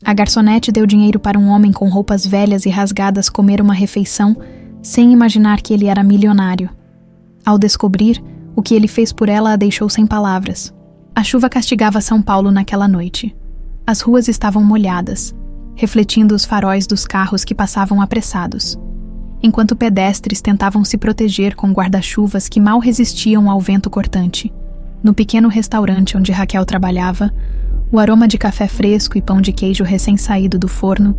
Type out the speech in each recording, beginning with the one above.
A garçonete deu dinheiro para um homem com roupas velhas e rasgadas comer uma refeição sem imaginar que ele era milionário. Ao descobrir, o que ele fez por ela a deixou sem palavras. A chuva castigava São Paulo naquela noite. As ruas estavam molhadas, refletindo os faróis dos carros que passavam apressados, enquanto pedestres tentavam se proteger com guarda-chuvas que mal resistiam ao vento cortante. No pequeno restaurante onde Raquel trabalhava, o aroma de café fresco e pão de queijo recém-saído do forno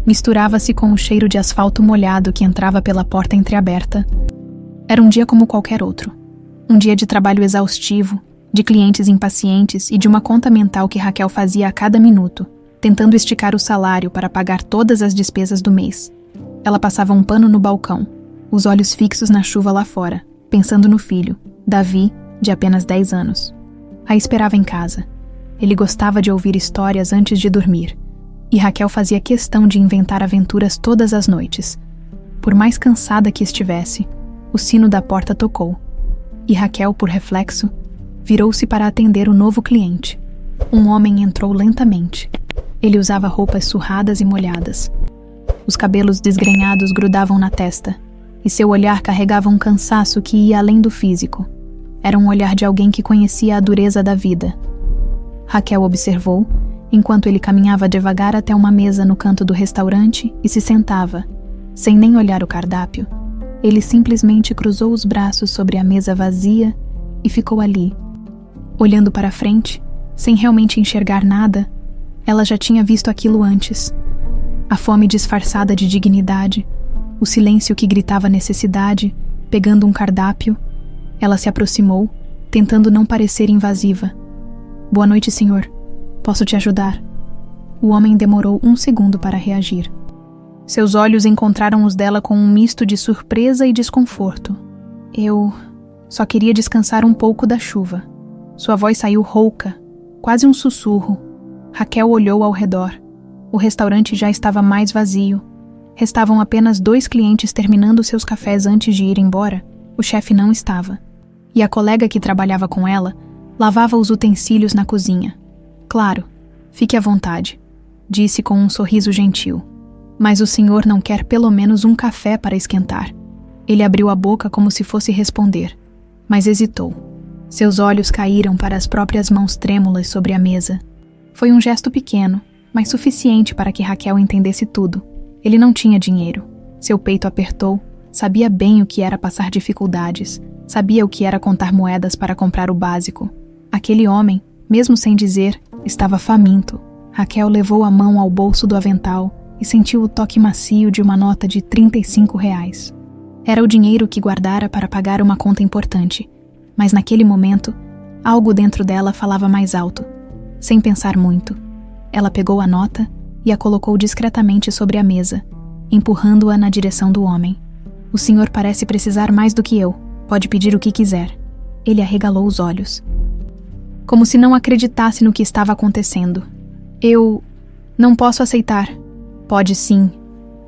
misturava-se com o cheiro de asfalto molhado que entrava pela porta entreaberta. Era um dia como qualquer outro. Um dia de trabalho exaustivo, de clientes impacientes e de uma conta mental que Raquel fazia a cada minuto, tentando esticar o salário para pagar todas as despesas do mês. Ela passava um pano no balcão, os olhos fixos na chuva lá fora, pensando no filho, Davi, de apenas 10 anos. A esperava em casa. Ele gostava de ouvir histórias antes de dormir, e Raquel fazia questão de inventar aventuras todas as noites. Por mais cansada que estivesse, o sino da porta tocou, e Raquel, por reflexo, virou-se para atender o novo cliente. Um homem entrou lentamente. Ele usava roupas surradas e molhadas. Os cabelos desgrenhados grudavam na testa, e seu olhar carregava um cansaço que ia além do físico. Era um olhar de alguém que conhecia a dureza da vida. Raquel observou, enquanto ele caminhava devagar até uma mesa no canto do restaurante e se sentava, sem nem olhar o cardápio. Ele simplesmente cruzou os braços sobre a mesa vazia e ficou ali, olhando para frente, sem realmente enxergar nada. Ela já tinha visto aquilo antes. A fome disfarçada de dignidade, o silêncio que gritava necessidade, pegando um cardápio. Ela se aproximou, tentando não parecer invasiva. "Boa noite, senhor. Posso te ajudar?" O homem demorou um segundo para reagir. Seus olhos encontraram os dela com um misto de surpresa e desconforto. "Eu só queria descansar um pouco da chuva." Sua voz saiu rouca, quase um sussurro. Raquel olhou ao redor. O restaurante já estava mais vazio. Restavam apenas 2 clientes terminando seus cafés antes de ir embora. O chefe não estava. E a colega que trabalhava com ela lavava os utensílios na cozinha. "Claro, fique à vontade", disse com um sorriso gentil. "Mas o senhor não quer pelo menos um café para esquentar?" Ele abriu a boca como se fosse responder, mas hesitou. Seus olhos caíram para as próprias mãos trêmulas sobre a mesa. Foi um gesto pequeno, mas suficiente para que Raquel entendesse tudo. Ele não tinha dinheiro. Seu peito apertou, sabia bem o que era passar dificuldades, sabia o que era contar moedas para comprar o básico. Aquele homem, mesmo sem dizer, estava faminto. Raquel levou a mão ao bolso do avental e sentiu o toque macio de uma nota de R$ 35. Era o dinheiro que guardara para pagar uma conta importante, mas naquele momento, algo dentro dela falava mais alto. Sem pensar muito, ela pegou a nota e a colocou discretamente sobre a mesa, empurrando-a na direção do homem. "O senhor parece precisar mais do que eu. Pode pedir o que quiser." Ele arregalou os olhos, como se não acreditasse no que estava acontecendo. "Eu não posso aceitar." "Pode sim",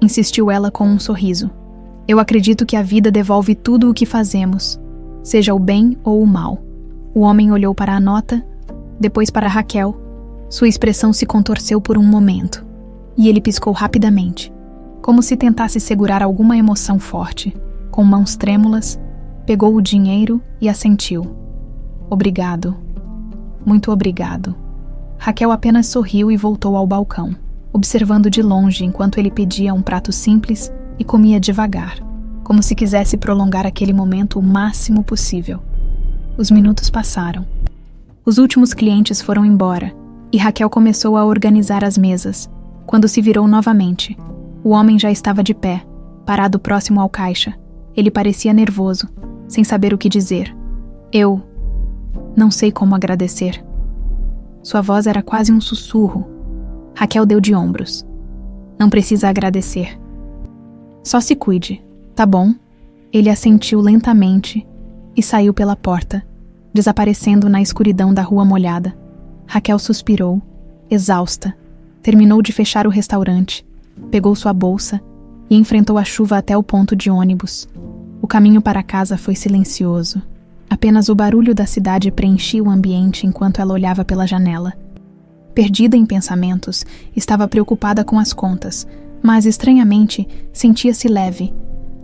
insistiu ela com um sorriso. "Eu acredito que a vida devolve tudo o que fazemos, seja o bem ou o mal." O homem olhou para a nota, depois para Raquel. Sua expressão se contorceu por um momento, e ele piscou rapidamente, como se tentasse segurar alguma emoção forte. Com mãos trêmulas, pegou o dinheiro e assentiu. "Obrigado. Muito obrigado." Raquel apenas sorriu e voltou ao balcão, observando de longe enquanto ele pedia um prato simples e comia devagar, como se quisesse prolongar aquele momento o máximo possível. Os minutos passaram. Os últimos clientes foram embora, e Raquel começou a organizar as mesas. Quando se virou novamente, o homem já estava de pé, parado próximo ao caixa. Ele parecia nervoso, sem saber o que dizer. "Eu não sei como agradecer." Sua voz era quase um sussurro. Raquel deu de ombros. "Não precisa agradecer. Só se cuide, tá bom?" Ele assentiu lentamente e saiu pela porta, desaparecendo na escuridão da rua molhada. Raquel suspirou, exausta. Terminou de fechar o restaurante, pegou sua bolsa e enfrentou a chuva até o ponto de ônibus. O caminho para casa foi silencioso. Apenas o barulho da cidade preenchia o ambiente enquanto ela olhava pela janela. Perdida em pensamentos, estava preocupada com as contas, mas, estranhamente, sentia-se leve.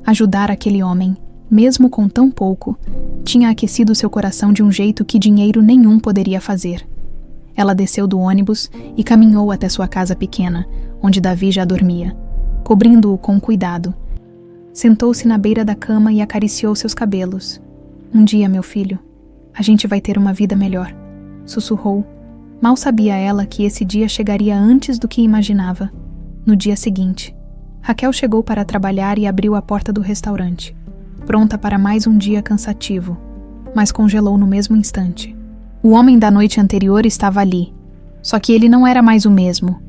Ajudar aquele homem, mesmo com tão pouco, tinha aquecido seu coração de um jeito que dinheiro nenhum poderia fazer. Ela desceu do ônibus e caminhou até sua casa pequena, onde Davi já dormia, cobrindo-o com cuidado. Sentou-se na beira da cama e acariciou seus cabelos. Um dia, meu filho, a gente vai ter uma vida melhor, sussurrou. Mal sabia ela que esse dia chegaria antes do que imaginava. No dia seguinte, Raquel chegou para trabalhar e abriu a porta do restaurante, pronta para mais um dia cansativo, mas congelou no mesmo instante. O homem da noite anterior estava ali, só que ele não era mais o mesmo.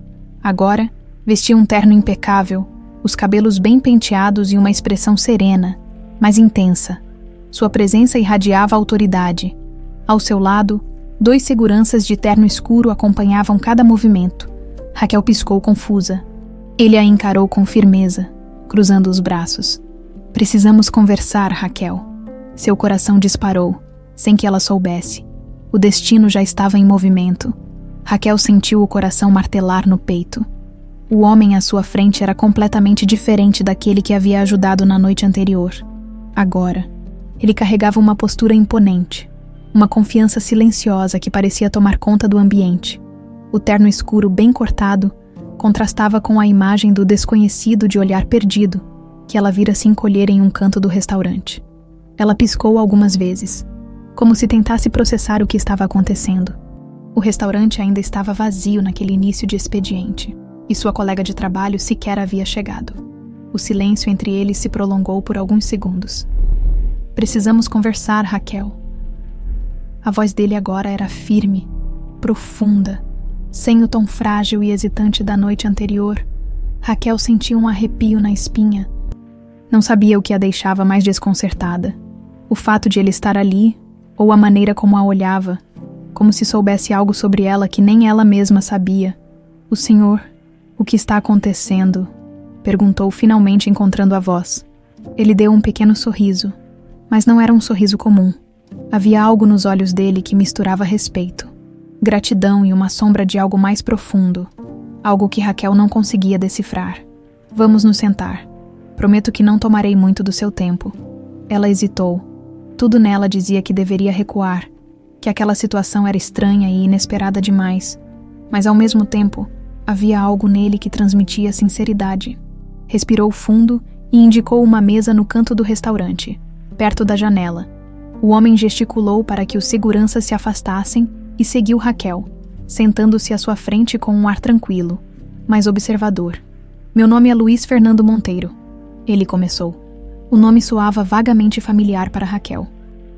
Agora, vestia um terno impecável, os cabelos bem penteados e uma expressão serena, mas intensa. Sua presença irradiava autoridade. Ao seu lado, 2 seguranças de terno escuro acompanhavam cada movimento. Raquel piscou confusa. Ele a encarou com firmeza, cruzando os braços. Precisamos conversar, Raquel. Seu coração disparou, sem que ela soubesse. O destino já estava em movimento. Raquel sentiu o coração martelar no peito. O homem à sua frente era completamente diferente daquele que havia ajudado na noite anterior. Agora, ele carregava uma postura imponente, uma confiança silenciosa que parecia tomar conta do ambiente. O terno escuro bem cortado contrastava com a imagem do desconhecido de olhar perdido, que ela vira se encolher em um canto do restaurante. Ela piscou algumas vezes, como se tentasse processar o que estava acontecendo. O restaurante ainda estava vazio naquele início de expediente, e sua colega de trabalho sequer havia chegado. O silêncio entre eles se prolongou por alguns segundos. Precisamos conversar, Raquel. A voz dele agora era firme, profunda, sem o tom frágil e hesitante da noite anterior. Raquel sentia um arrepio na espinha. Não sabia o que a deixava mais desconcertada. O fato de ele estar ali, ou a maneira como a olhava, como se soubesse algo sobre ela que nem ela mesma sabia. O senhor, o que está acontecendo? Perguntou, finalmente encontrando a voz. Ele deu um pequeno sorriso, mas não era um sorriso comum. Havia algo nos olhos dele que misturava respeito, gratidão e uma sombra de algo mais profundo, algo que Raquel não conseguia decifrar. Vamos nos sentar. Prometo que não tomarei muito do seu tempo. Ela hesitou. Tudo nela dizia que deveria recuar, que aquela situação era estranha e inesperada demais, mas ao mesmo tempo, havia algo nele que transmitia sinceridade. Respirou fundo e indicou uma mesa no canto do restaurante, perto da janela. O homem gesticulou para que os seguranças se afastassem e seguiu Raquel, sentando-se à sua frente com um ar tranquilo, mas observador. Meu nome é Luiz Fernando Monteiro, ele começou. O nome soava vagamente familiar para Raquel,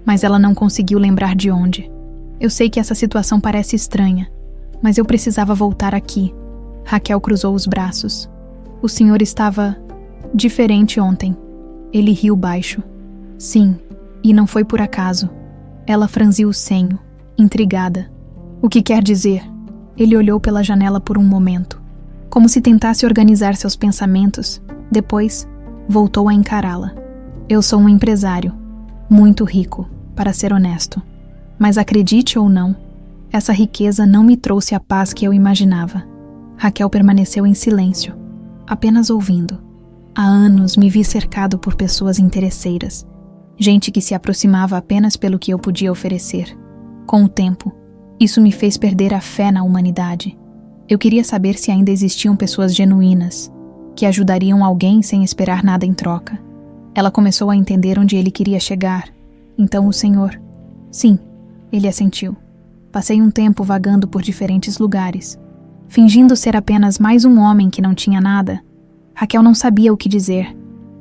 mas ela não conseguiu lembrar de onde. Eu sei que essa situação parece estranha, mas eu precisava voltar aqui. Raquel cruzou os braços. O senhor estava diferente ontem. Ele riu baixo. Sim, e não foi por acaso. Ela franziu o senho, intrigada. O que quer dizer? Ele olhou pela janela por um momento, como se tentasse organizar seus pensamentos. Depois, voltou a encará-la. Eu sou um empresário, muito rico, para ser honesto. Mas acredite ou não, essa riqueza não me trouxe a paz que eu imaginava. Raquel permaneceu em silêncio, apenas ouvindo. Há anos me vi cercado por pessoas interesseiras, gente que se aproximava apenas pelo que eu podia oferecer. Com o tempo, isso me fez perder a fé na humanidade. Eu queria saber se ainda existiam pessoas genuínas, que ajudariam alguém sem esperar nada em troca. Ela começou a entender onde ele queria chegar. Então o senhor... Sim, ele assentiu. Passei um tempo vagando por diferentes lugares, fingindo ser apenas mais um homem que não tinha nada. Raquel não sabia o que dizer.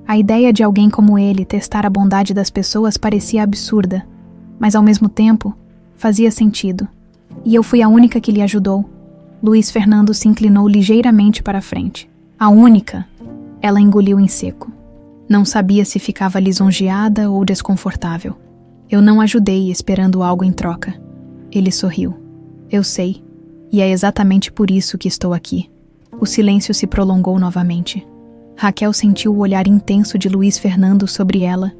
A ideia de alguém como ele testar a bondade das pessoas parecia absurda, mas ao mesmo tempo, fazia sentido. E eu fui a única que lhe ajudou. Luiz Fernando se inclinou ligeiramente para a frente. A única? Ela engoliu em seco. Não sabia se ficava lisonjeada ou desconfortável. Eu não ajudei esperando algo em troca. Ele sorriu. Eu sei, e é exatamente por isso que estou aqui. O silêncio se prolongou novamente. Raquel sentiu o olhar intenso de Luiz Fernando sobre ela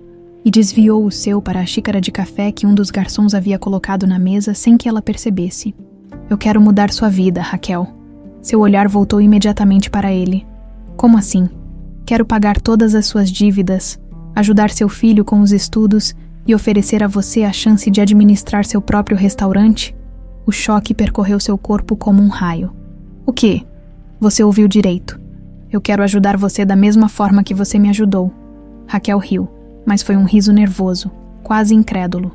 e desviou o seu para a xícara de café que um dos garçons havia colocado na mesa sem que ela percebesse. Eu quero mudar sua vida, Raquel. Seu olhar voltou imediatamente para ele. Como assim? Quero pagar todas as suas dívidas, ajudar seu filho com os estudos e oferecer a você a chance de administrar seu próprio restaurante? O choque percorreu seu corpo como um raio. O quê? Você ouviu direito. Eu quero ajudar você da mesma forma que você me ajudou. Raquel riu, mas foi um riso nervoso, quase incrédulo.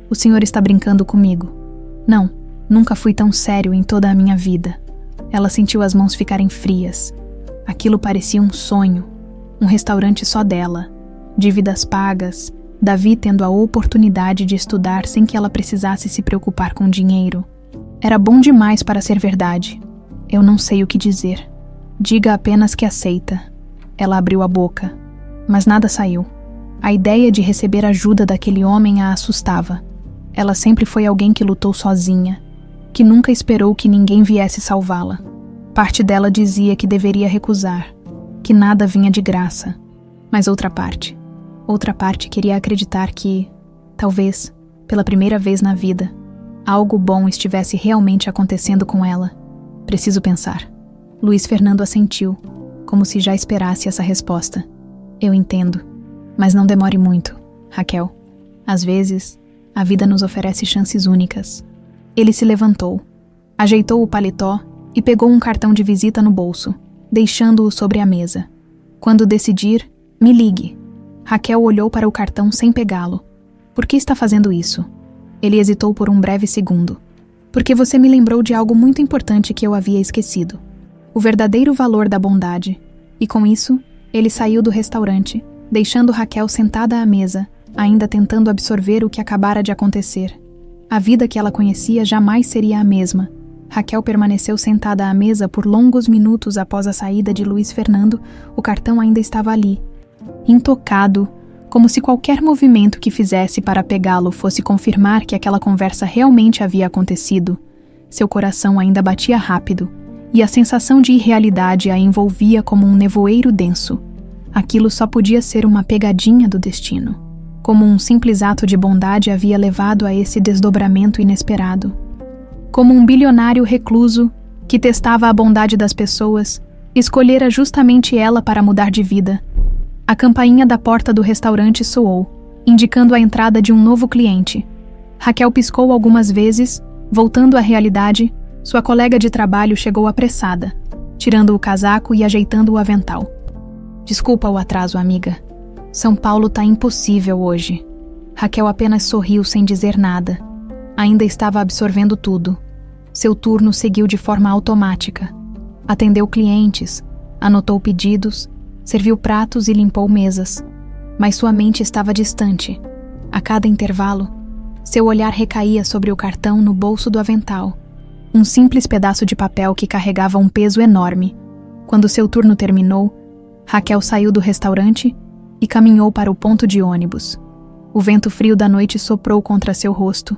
O senhor está brincando comigo? Não, nunca fui tão sério em toda a minha vida. Ela sentiu as mãos ficarem frias. Aquilo parecia um sonho. Um restaurante só dela. Dívidas pagas. Davi tendo a oportunidade de estudar sem que ela precisasse se preocupar com dinheiro. Era bom demais para ser verdade. Eu não sei o que dizer. Diga apenas que aceita. Ela abriu a boca, mas nada saiu. A ideia de receber ajuda daquele homem a assustava. Ela sempre foi alguém que lutou sozinha, que nunca esperou que ninguém viesse salvá-la. Parte dela dizia que deveria recusar, que nada vinha de graça. Mas outra parte queria acreditar que, talvez, pela primeira vez na vida, algo bom estivesse realmente acontecendo com ela. Preciso pensar. Luiz Fernando assentiu, como se já esperasse essa resposta. Eu entendo, mas não demore muito, Raquel. Às vezes, a vida nos oferece chances únicas. Ele se levantou, ajeitou o paletó e pegou um cartão de visita no bolso, deixando-o sobre a mesa. Quando decidir, me ligue. Raquel olhou para o cartão sem pegá-lo. Por que está fazendo isso? Ele hesitou por um breve segundo. Porque você me lembrou de algo muito importante que eu havia esquecido. O verdadeiro valor da bondade. E com isso, ele saiu do restaurante, deixando Raquel sentada à mesa, ainda tentando absorver o que acabara de acontecer. A vida que ela conhecia jamais seria a mesma. Raquel permaneceu sentada à mesa por longos minutos após a saída de Luiz Fernando. O cartão ainda estava ali, intocado, como se qualquer movimento que fizesse para pegá-lo fosse confirmar que aquela conversa realmente havia acontecido. Seu coração ainda batia rápido, e a sensação de irrealidade a envolvia como um nevoeiro denso. Aquilo só podia ser uma pegadinha do destino. Como um simples ato de bondade havia levado a esse desdobramento inesperado. Como um bilionário recluso, que testava a bondade das pessoas, escolhera justamente ela para mudar de vida. A campainha da porta do restaurante soou, indicando a entrada de um novo cliente. Raquel piscou algumas vezes, voltando à realidade. Sua colega de trabalho chegou apressada, tirando o casaco e ajeitando o avental. Desculpa o atraso, amiga. São Paulo tá impossível hoje. Raquel apenas sorriu sem dizer nada. Ainda estava absorvendo tudo. Seu turno seguiu de forma automática. Atendeu clientes, anotou pedidos, serviu pratos e limpou mesas. Mas sua mente estava distante. A cada intervalo, seu olhar recaía sobre o cartão no bolso do avental. Um simples pedaço de papel que carregava um peso enorme. Quando seu turno terminou, Raquel saiu do restaurante e caminhou para o ponto de ônibus. O vento frio da noite soprou contra seu rosto,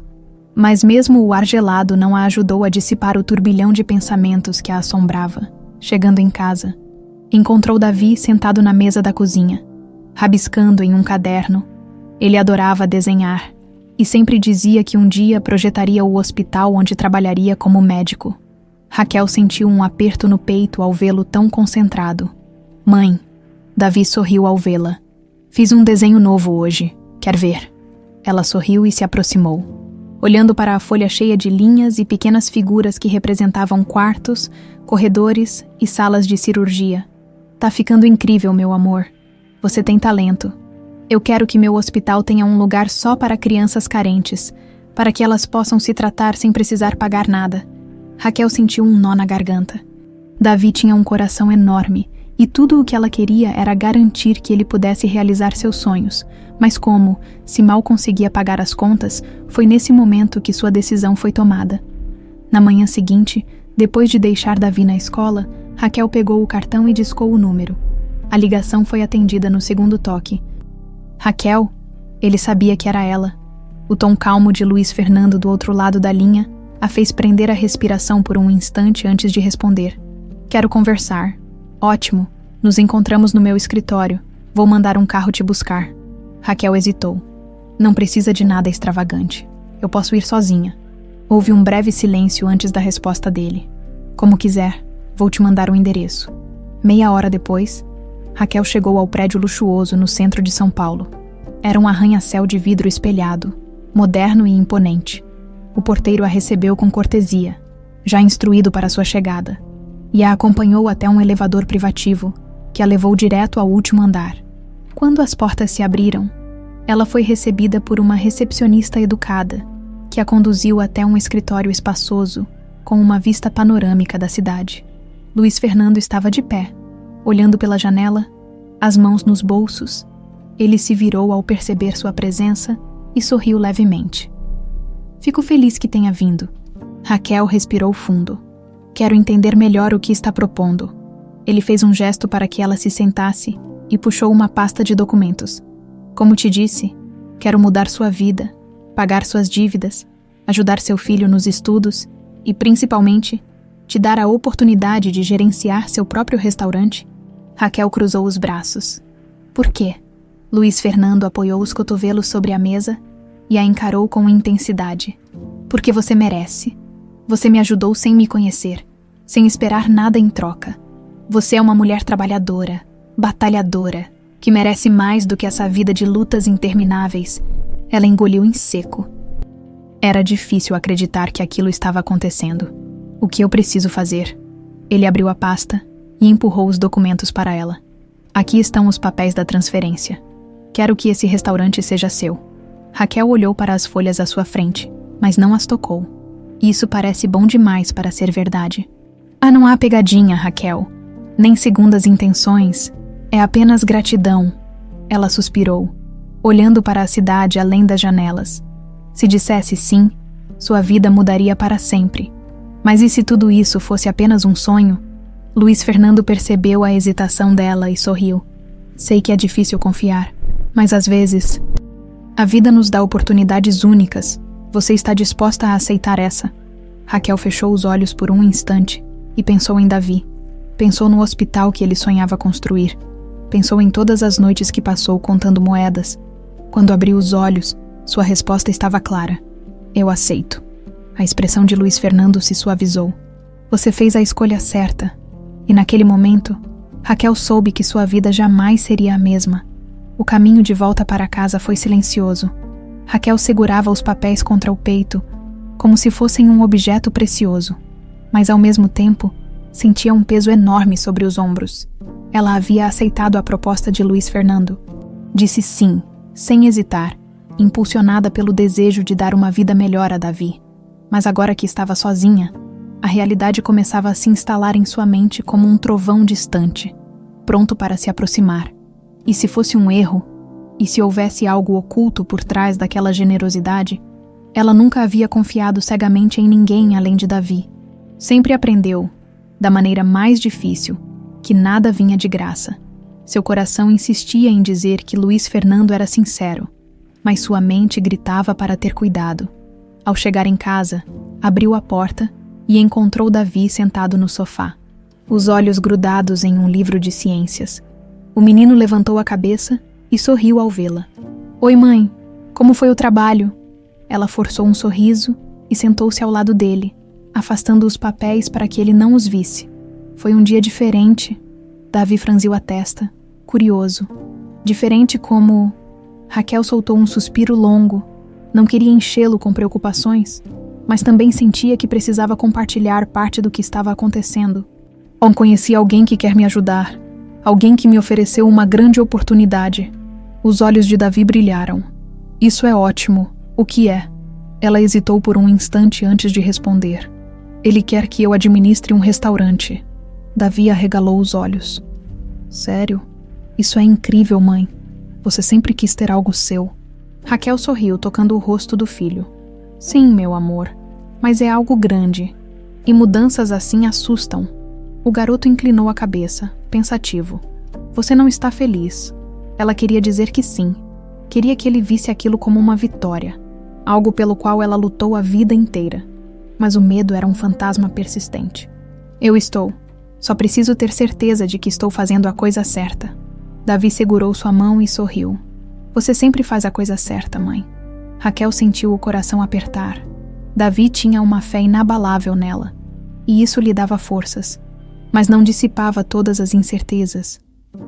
mas mesmo o ar gelado não a ajudou a dissipar o turbilhão de pensamentos que a assombrava. Chegando em casa, encontrou Davi sentado na mesa da cozinha, rabiscando em um caderno. Ele adorava desenhar e sempre dizia que um dia projetaria o hospital onde trabalharia como médico. Raquel sentiu um aperto no peito ao vê-lo tão concentrado. Mãe, Davi sorriu ao vê-la. Fiz um desenho novo hoje. Quer ver? Ela sorriu e se aproximou, olhando para a folha cheia de linhas e pequenas figuras que representavam quartos, corredores e salas de cirurgia. Tá ficando incrível, meu amor. Você tem talento. Eu quero que meu hospital tenha um lugar só para crianças carentes, para que elas possam se tratar sem precisar pagar nada. Raquel sentiu um nó na garganta. Davi tinha um coração enorme, e tudo o que ela queria era garantir que ele pudesse realizar seus sonhos. Mas como, se mal conseguia pagar as contas, foi nesse momento que sua decisão foi tomada. Na manhã seguinte, depois de deixar Davi na escola, Raquel pegou o cartão e discou o número. A ligação foi atendida no segundo toque. Raquel? Ele sabia que era ela. O tom calmo de Luiz Fernando do outro lado da linha a fez prender a respiração por um instante antes de responder. Quero conversar. Ótimo. Nos encontramos no meu escritório. Vou mandar um carro te buscar. Raquel hesitou. Não precisa de nada extravagante. Eu posso ir sozinha. Houve um breve silêncio antes da resposta dele. Como quiser, vou te mandar o endereço. Meia hora depois, Raquel chegou ao prédio luxuoso no centro de São Paulo. Era um arranha-céu de vidro espelhado, moderno e imponente. O porteiro a recebeu com cortesia, já instruído para sua chegada, e a acompanhou até um elevador privativo, que a levou direto ao último andar. Quando as portas se abriram, ela foi recebida por uma recepcionista educada, que a conduziu até um escritório espaçoso, com uma vista panorâmica da cidade. Luiz Fernando estava de pé, olhando pela janela, as mãos nos bolsos. Ele se virou ao perceber sua presença e sorriu levemente. Fico feliz que tenha vindo. Raquel respirou fundo. Quero entender melhor o que está propondo. Ele fez um gesto para que ela se sentasse e puxou uma pasta de documentos. Como te disse, quero mudar sua vida, pagar suas dívidas, ajudar seu filho nos estudos e, principalmente, te dar a oportunidade de gerenciar seu próprio restaurante. Raquel cruzou os braços. Por quê? Luiz Fernando apoiou os cotovelos sobre a mesa e a encarou com intensidade. Porque você merece. Você me ajudou sem me conhecer, sem esperar nada em troca. Você é uma mulher trabalhadora, batalhadora, que merece mais do que essa vida de lutas intermináveis. Ela engoliu em seco. Era difícil acreditar que aquilo estava acontecendo. O que eu preciso fazer? Ele abriu a pasta e empurrou os documentos para ela. Aqui estão os papéis da transferência. Quero que esse restaurante seja seu. Raquel olhou para as folhas à sua frente, mas não as tocou. Isso parece bom demais para ser verdade. Ah, não há pegadinha, Raquel. Nem segundas intenções. É apenas gratidão. Ela suspirou, olhando para a cidade além das janelas. Se dissesse sim, sua vida mudaria para sempre. Mas e se tudo isso fosse apenas um sonho? Luiz Fernando percebeu a hesitação dela e sorriu. Sei que é difícil confiar, mas às vezes a vida nos dá oportunidades únicas. Você está disposta a aceitar essa? Raquel fechou os olhos por um instante e pensou em Davi. Pensou no hospital que ele sonhava construir. Pensou em todas as noites que passou contando moedas. Quando abriu os olhos, sua resposta estava clara. Eu aceito. A expressão de Luiz Fernando se suavizou. Você fez a escolha certa. E naquele momento, Raquel soube que sua vida jamais seria a mesma. O caminho de volta para casa foi silencioso. Raquel segurava os papéis contra o peito, como se fossem um objeto precioso. Mas ao mesmo tempo, sentia um peso enorme sobre os ombros. Ela havia aceitado a proposta de Luiz Fernando. Disse sim, sem hesitar, impulsionada pelo desejo de dar uma vida melhor a Davi. Mas agora que estava sozinha, a realidade começava a se instalar em sua mente como um trovão distante, pronto para se aproximar. E se fosse um erro, e se houvesse algo oculto por trás daquela generosidade, ela nunca havia confiado cegamente em ninguém além de Davi. Sempre aprendeu, da maneira mais difícil, que nada vinha de graça. Seu coração insistia em dizer que Luiz Fernando era sincero, mas sua mente gritava para ter cuidado. Ao chegar em casa, abriu a porta e encontrou Davi sentado no sofá, os olhos grudados em um livro de ciências. O menino levantou a cabeça e sorriu ao vê-la. Oi, mãe, como foi o trabalho? Ela forçou um sorriso e sentou-se ao lado dele, afastando os papéis para que ele não os visse. Foi um dia diferente. Davi franziu a testa, curioso. Diferente como... Raquel soltou um suspiro longo. Não queria enchê-lo com preocupações, mas também sentia que precisava compartilhar parte do que estava acontecendo. Conheci alguém que quer me ajudar. Alguém que me ofereceu uma grande oportunidade. Os olhos de Davi brilharam. Isso é ótimo. O que é? Ela hesitou por um instante antes de responder. Ele quer que eu administre um restaurante. Davi arregalou os olhos. Sério? Isso é incrível, mãe. Você sempre quis ter algo seu. Raquel sorriu, tocando o rosto do filho. Sim, meu amor, mas é algo grande. E mudanças assim assustam. O garoto inclinou a cabeça, pensativo. Você não está feliz. Ela queria dizer que sim. Queria que ele visse aquilo como uma vitória. Algo pelo qual ela lutou a vida inteira. Mas o medo era um fantasma persistente. Eu estou. Só preciso ter certeza de que estou fazendo a coisa certa. Davi segurou sua mão e sorriu. Você sempre faz a coisa certa, mãe. Raquel sentiu o coração apertar. Davi tinha uma fé inabalável nela, e isso lhe dava forças, mas não dissipava todas as incertezas.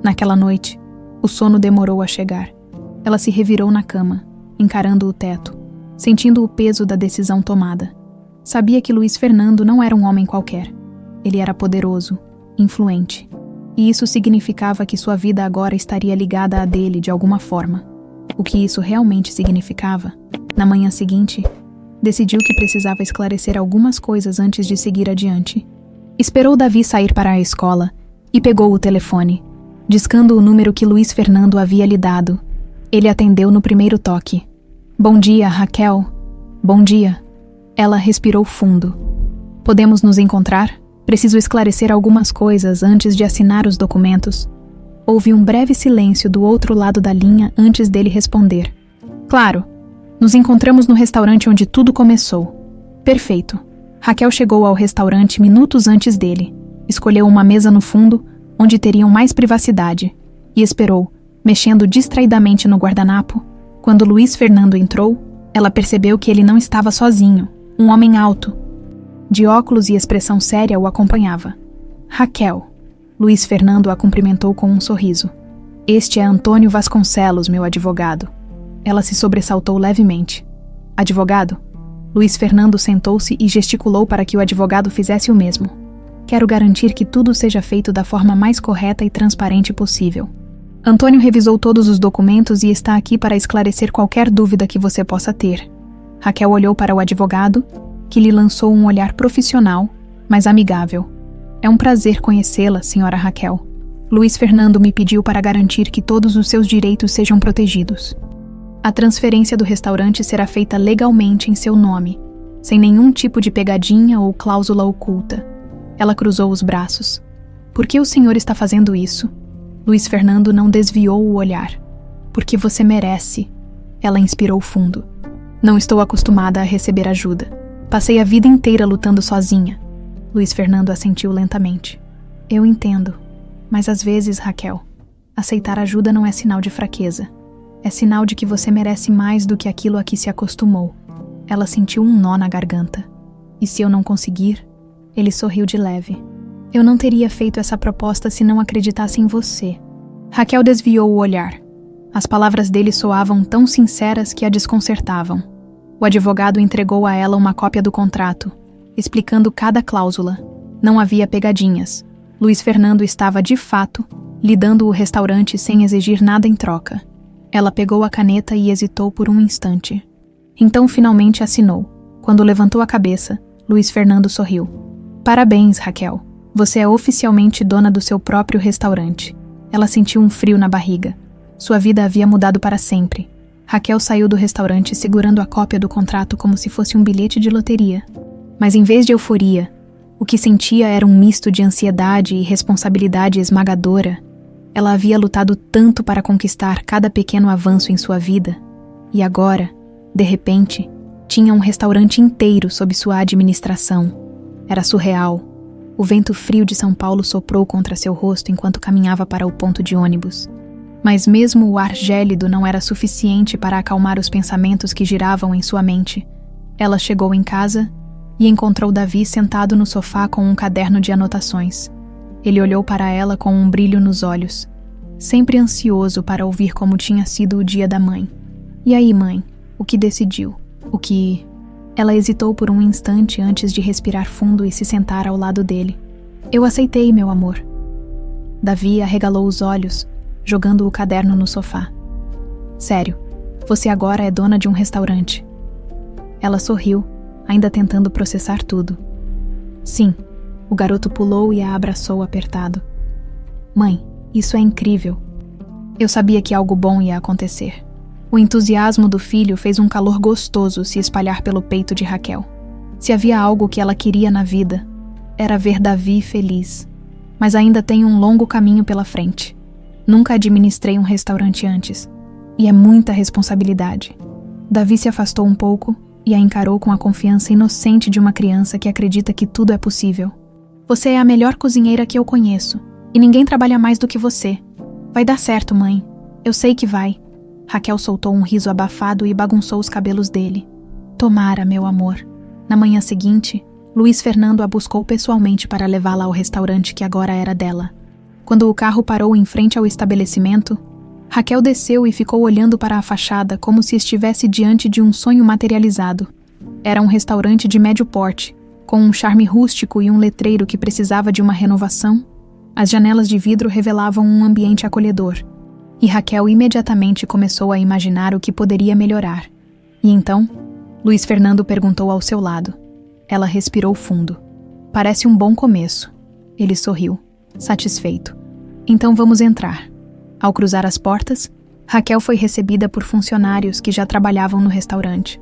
Naquela noite, o sono demorou a chegar. Ela se revirou na cama, encarando o teto, sentindo o peso da decisão tomada. Sabia que Luiz Fernando não era um homem qualquer. Ele era poderoso, influente, e isso significava que sua vida agora estaria ligada à dele de alguma forma. O que isso realmente significava? Na manhã seguinte, decidiu que precisava esclarecer algumas coisas antes de seguir adiante. Esperou Davi sair para a escola e pegou o telefone, discando o número que Luiz Fernando havia lhe dado. Ele atendeu no primeiro toque. Bom dia, Raquel. Bom dia. Ela respirou fundo. Podemos nos encontrar? Preciso esclarecer algumas coisas antes de assinar os documentos. Houve um breve silêncio do outro lado da linha antes dele responder. Claro. Nos encontramos no restaurante onde tudo começou. Perfeito. Raquel chegou ao restaurante minutos antes dele. Escolheu uma mesa no fundo, onde teriam mais privacidade, e esperou, mexendo distraidamente no guardanapo. Quando Luiz Fernando entrou, ela percebeu que ele não estava sozinho. Um homem alto, de óculos e expressão séria, o acompanhava. Raquel. Luiz Fernando a cumprimentou com um sorriso. Este é Antônio Vasconcelos, meu advogado. Ela se sobressaltou levemente. Advogado? Luiz Fernando sentou-se e gesticulou para que o advogado fizesse o mesmo. Quero garantir que tudo seja feito da forma mais correta e transparente possível. Antônio revisou todos os documentos e está aqui para esclarecer qualquer dúvida que você possa ter. Raquel olhou para o advogado, que lhe lançou um olhar profissional, mas amigável. É um prazer conhecê-la, senhora Raquel. Luiz Fernando me pediu para garantir que todos os seus direitos sejam protegidos. A transferência do restaurante será feita legalmente em seu nome, sem nenhum tipo de pegadinha ou cláusula oculta. Ela cruzou os braços. Por que o senhor está fazendo isso? Luiz Fernando não desviou o olhar. Porque você merece. Ela inspirou fundo. Não estou acostumada a receber ajuda. Passei a vida inteira lutando sozinha. Luiz Fernando assentiu lentamente. Eu entendo. Mas às vezes, Raquel, aceitar ajuda não é sinal de fraqueza. É sinal de que você merece mais do que aquilo a que se acostumou. Ela sentiu um nó na garganta. E se eu não conseguir? Ele sorriu de leve. Eu não teria feito essa proposta se não acreditasse em você. Raquel desviou o olhar. As palavras dele soavam tão sinceras que a desconcertavam. O advogado entregou a ela uma cópia do contrato, explicando cada cláusula. Não havia pegadinhas. Luiz Fernando estava, de fato, lhe dando o restaurante sem exigir nada em troca. Ela pegou a caneta e hesitou por um instante. Então finalmente assinou. Quando levantou a cabeça, Luiz Fernando sorriu. Parabéns, Raquel. Você é oficialmente dona do seu próprio restaurante. Ela sentiu um frio na barriga. Sua vida havia mudado para sempre. Raquel saiu do restaurante segurando a cópia do contrato como se fosse um bilhete de loteria. Mas em vez de euforia, o que sentia era um misto de ansiedade e responsabilidade esmagadora. Ela havia lutado tanto para conquistar cada pequeno avanço em sua vida, e agora, de repente, tinha um restaurante inteiro sob sua administração. Era surreal. O vento frio de São Paulo soprou contra seu rosto enquanto caminhava para o ponto de ônibus. Mas mesmo o ar gélido não era suficiente para acalmar os pensamentos que giravam em sua mente. Ela chegou em casa e encontrou Davi sentado no sofá com um caderno de anotações. Ele olhou para ela com um brilho nos olhos, sempre ansioso para ouvir como tinha sido o dia da mãe. E aí, mãe? O que decidiu? O que... Ela hesitou por um instante antes de respirar fundo e se sentar ao lado dele. Eu aceitei, meu amor. Davi arregalou os olhos, jogando o caderno no sofá. Sério, você agora é dona de um restaurante. Ela sorriu, ainda tentando processar tudo. Sim. O garoto pulou e a abraçou apertado. Mãe, isso é incrível. Eu sabia que algo bom ia acontecer. O entusiasmo do filho fez um calor gostoso se espalhar pelo peito de Raquel. Se havia algo que ela queria na vida, era ver Davi feliz. Mas ainda tenho um longo caminho pela frente. Nunca administrei um restaurante antes. E é muita responsabilidade. Davi se afastou um pouco e a encarou com a confiança inocente de uma criança que acredita que tudo é possível. Você é a melhor cozinheira que eu conheço, e ninguém trabalha mais do que você. Vai dar certo, mãe. Eu sei que vai. Raquel soltou um riso abafado e bagunçou os cabelos dele. Tomara, meu amor. Na manhã seguinte, Luiz Fernando a buscou pessoalmente para levá-la ao restaurante que agora era dela. Quando o carro parou em frente ao estabelecimento, Raquel desceu e ficou olhando para a fachada como se estivesse diante de um sonho materializado. Era um restaurante de médio porte, com um charme rústico e um letreiro que precisava de uma renovação. As janelas de vidro revelavam um ambiente acolhedor, e Raquel imediatamente começou a imaginar o que poderia melhorar. E então, Luiz Fernando perguntou ao seu lado. Ela respirou fundo. Parece um bom começo. Ele sorriu, satisfeito. Então vamos entrar. Ao cruzar as portas, Raquel foi recebida por funcionários que já trabalhavam no restaurante.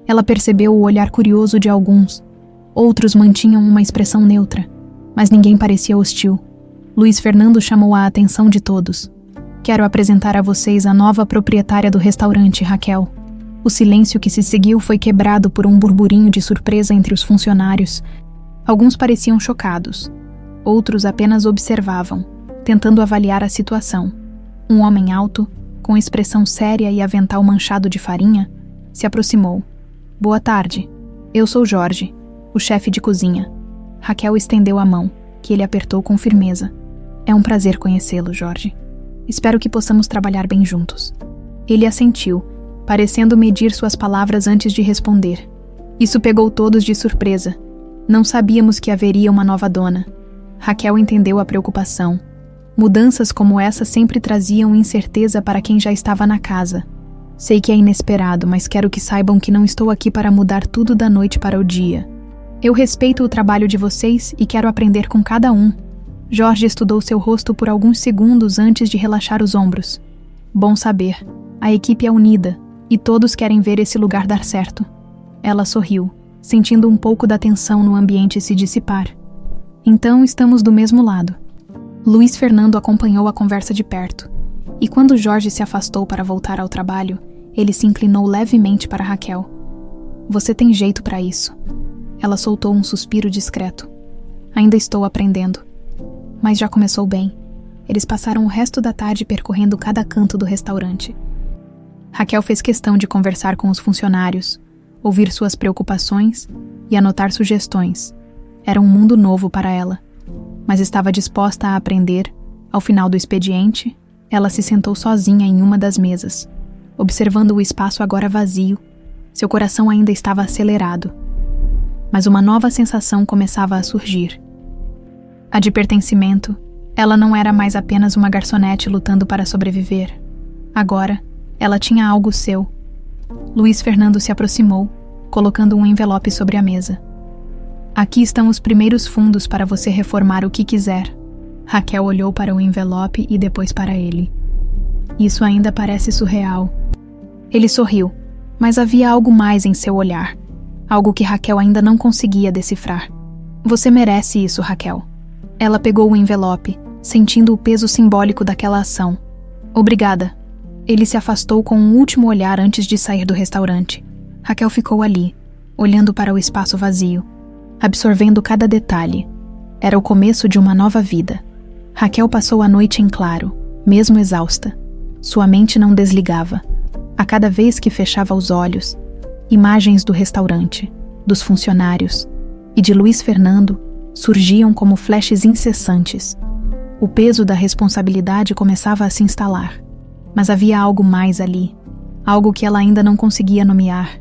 Ela percebeu o olhar curioso de alguns. Outros mantinham uma expressão neutra, mas ninguém parecia hostil. Luiz Fernando chamou a atenção de todos. Quero apresentar a vocês a nova proprietária do restaurante, Raquel. O silêncio que se seguiu foi quebrado por um burburinho de surpresa entre os funcionários. Alguns pareciam chocados. Outros apenas observavam, tentando avaliar a situação. Um homem alto, com expressão séria e avental manchado de farinha, se aproximou. Boa tarde. Eu sou Jorge, o chefe de cozinha. Raquel estendeu a mão, que ele apertou com firmeza. É um prazer conhecê-lo, Jorge. Espero que possamos trabalhar bem juntos. Ele assentiu, parecendo medir suas palavras antes de responder. Isso pegou todos de surpresa. Não sabíamos que haveria uma nova dona. Raquel entendeu a preocupação. Mudanças como essa sempre traziam incerteza para quem já estava na casa. Sei que é inesperado, mas quero que saibam que não estou aqui para mudar tudo da noite para o dia. Eu respeito o trabalho de vocês e quero aprender com cada um. Jorge estudou seu rosto por alguns segundos antes de relaxar os ombros. Bom saber. A equipe é unida e todos querem ver esse lugar dar certo. Ela sorriu, sentindo um pouco da tensão no ambiente se dissipar. Então estamos do mesmo lado. Luiz Fernando acompanhou a conversa de perto, e quando Jorge se afastou para voltar ao trabalho, ele se inclinou levemente para Raquel. Você tem jeito para isso. Ela soltou um suspiro discreto. Ainda estou aprendendo. Mas já começou bem. Eles passaram o resto da tarde percorrendo cada canto do restaurante. Raquel fez questão de conversar com os funcionários, ouvir suas preocupações e anotar sugestões. Era um mundo novo para ela. Mas estava disposta a aprender. Ao final do expediente, ela se sentou sozinha em uma das mesas, observando o espaço agora vazio. Seu coração ainda estava acelerado. Mas uma nova sensação começava a surgir. A de pertencimento. Ela não era mais apenas uma garçonete lutando para sobreviver. Agora, ela tinha algo seu. Luiz Fernando se aproximou, colocando um envelope sobre a mesa. Aqui estão os primeiros fundos para você reformar o que quiser. Raquel olhou para o envelope e depois para ele. Isso ainda parece surreal. Ele sorriu, mas havia algo mais em seu olhar. Algo que Raquel ainda não conseguia decifrar. Você merece isso, Raquel. Ela pegou o envelope, sentindo o peso simbólico daquela ação. Obrigada. Ele se afastou com um último olhar antes de sair do restaurante. Raquel ficou ali, olhando para o espaço vazio, absorvendo cada detalhe. Era o começo de uma nova vida. Raquel passou a noite em claro, mesmo exausta. Sua mente não desligava. A cada vez que fechava os olhos, imagens do restaurante, dos funcionários e de Luiz Fernando surgiam como flashes incessantes. O peso da responsabilidade começava a se instalar. Mas havia algo mais ali, algo que ela ainda não conseguia nomear.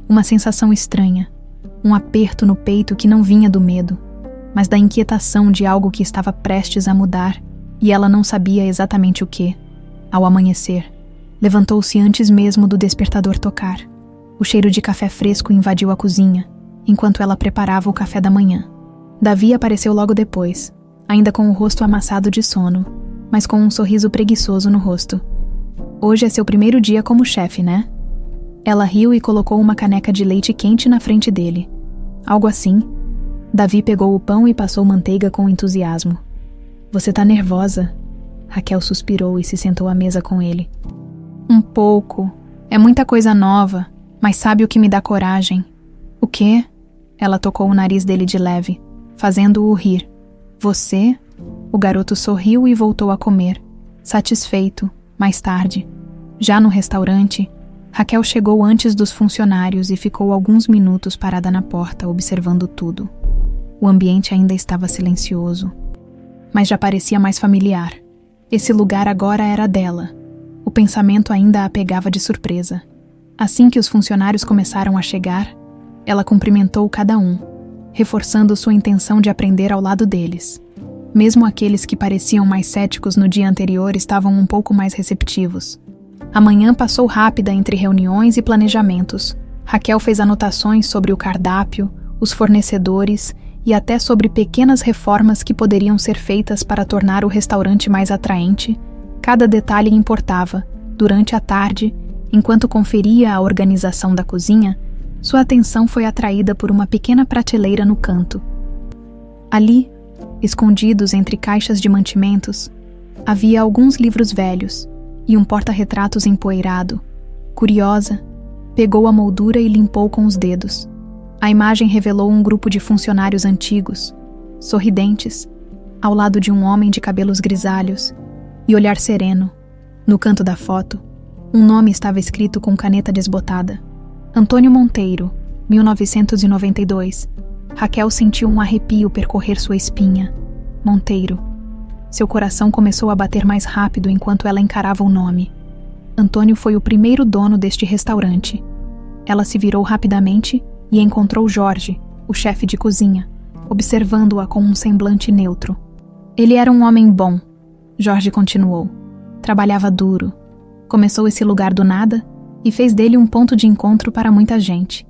Uma sensação estranha, um aperto no peito que não vinha do medo, mas da inquietação de algo que estava prestes a mudar, e ela não sabia exatamente o que. Ao amanhecer, levantou-se antes mesmo do despertador tocar. O cheiro de café fresco invadiu a cozinha, enquanto ela preparava o café da manhã. Davi apareceu logo depois, ainda com o rosto amassado de sono, mas com um sorriso preguiçoso no rosto. Hoje é seu primeiro dia como chefe, né? Ela riu e colocou uma caneca de leite quente na frente dele. Algo assim. Davi pegou o pão e passou manteiga com entusiasmo. Você tá nervosa? Raquel suspirou e se sentou à mesa com ele. Um pouco. É muita coisa nova, mas sabe o que me dá coragem? O quê? Ela tocou o nariz dele de leve, fazendo-o rir. Você? O garoto sorriu e voltou a comer, satisfeito. Mais tarde, já no restaurante, Raquel chegou antes dos funcionários e ficou alguns minutos parada na porta, observando tudo. O ambiente ainda estava silencioso, mas já parecia mais familiar. Esse lugar agora era dela. O pensamento ainda a pegava de surpresa. Assim que os funcionários começaram a chegar, ela cumprimentou cada um, reforçando sua intenção de aprender ao lado deles. Mesmo aqueles que pareciam mais céticos no dia anterior estavam um pouco mais receptivos. A manhã passou rápida entre reuniões e planejamentos. Raquel fez anotações sobre o cardápio, os fornecedores e até sobre pequenas reformas que poderiam ser feitas para tornar o restaurante mais atraente. Cada detalhe importava. Durante a tarde, enquanto conferia a organização da cozinha, sua atenção foi atraída por uma pequena prateleira no canto. Ali, escondidos entre caixas de mantimentos, havia alguns livros velhos e um porta-retratos empoeirado. Curiosa, pegou a moldura e limpou com os dedos. A imagem revelou um grupo de funcionários antigos, sorridentes, ao lado de um homem de cabelos grisalhos e olhar sereno. No canto da foto, um nome estava escrito com caneta desbotada. Antônio Monteiro, 1992. Raquel sentiu um arrepio percorrer sua espinha. Monteiro. Seu coração começou a bater mais rápido enquanto ela encarava o nome. Antônio foi o primeiro dono deste restaurante. Ela se virou rapidamente e encontrou Jorge, o chefe de cozinha, observando-a com um semblante neutro. Ele era um homem bom, Jorge continuou. Trabalhava duro. Começou esse lugar do nada e fez dele um ponto de encontro para muita gente.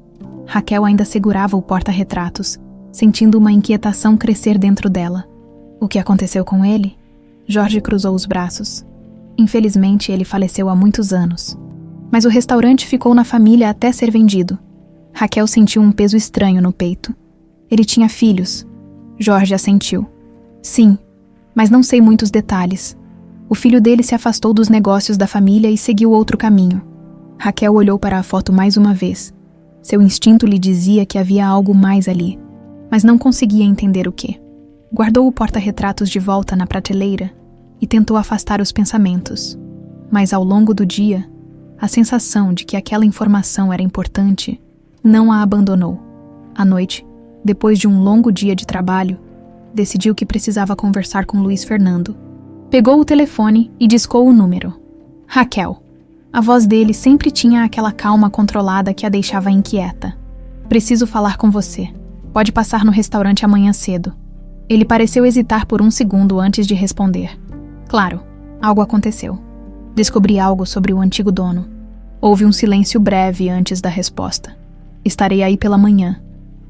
Raquel ainda segurava o porta-retratos, sentindo uma inquietação crescer dentro dela. O que aconteceu com ele? Jorge cruzou os braços. Infelizmente, ele faleceu há muitos anos. Mas o restaurante ficou na família até ser vendido. Raquel sentiu um peso estranho no peito. Ele tinha filhos. Jorge assentiu. Sim, mas não sei muitos detalhes. O filho dele se afastou dos negócios da família e seguiu outro caminho. Raquel olhou para a foto mais uma vez. Seu instinto lhe dizia que havia algo mais ali, mas não conseguia entender o que. Guardou o porta-retratos de volta na prateleira e tentou afastar os pensamentos. Mas ao longo do dia, a sensação de que aquela informação era importante não a abandonou. À noite, depois de um longo dia de trabalho, decidiu que precisava conversar com Luiz Fernando. Pegou o telefone e discou o número. Raquel. A voz dele sempre tinha aquela calma controlada que a deixava inquieta. Preciso falar com você. Pode passar no restaurante amanhã cedo. Ele pareceu hesitar por um segundo antes de responder. Claro, algo aconteceu. Descobri algo sobre o antigo dono. Houve um silêncio breve antes da resposta. Estarei aí pela manhã.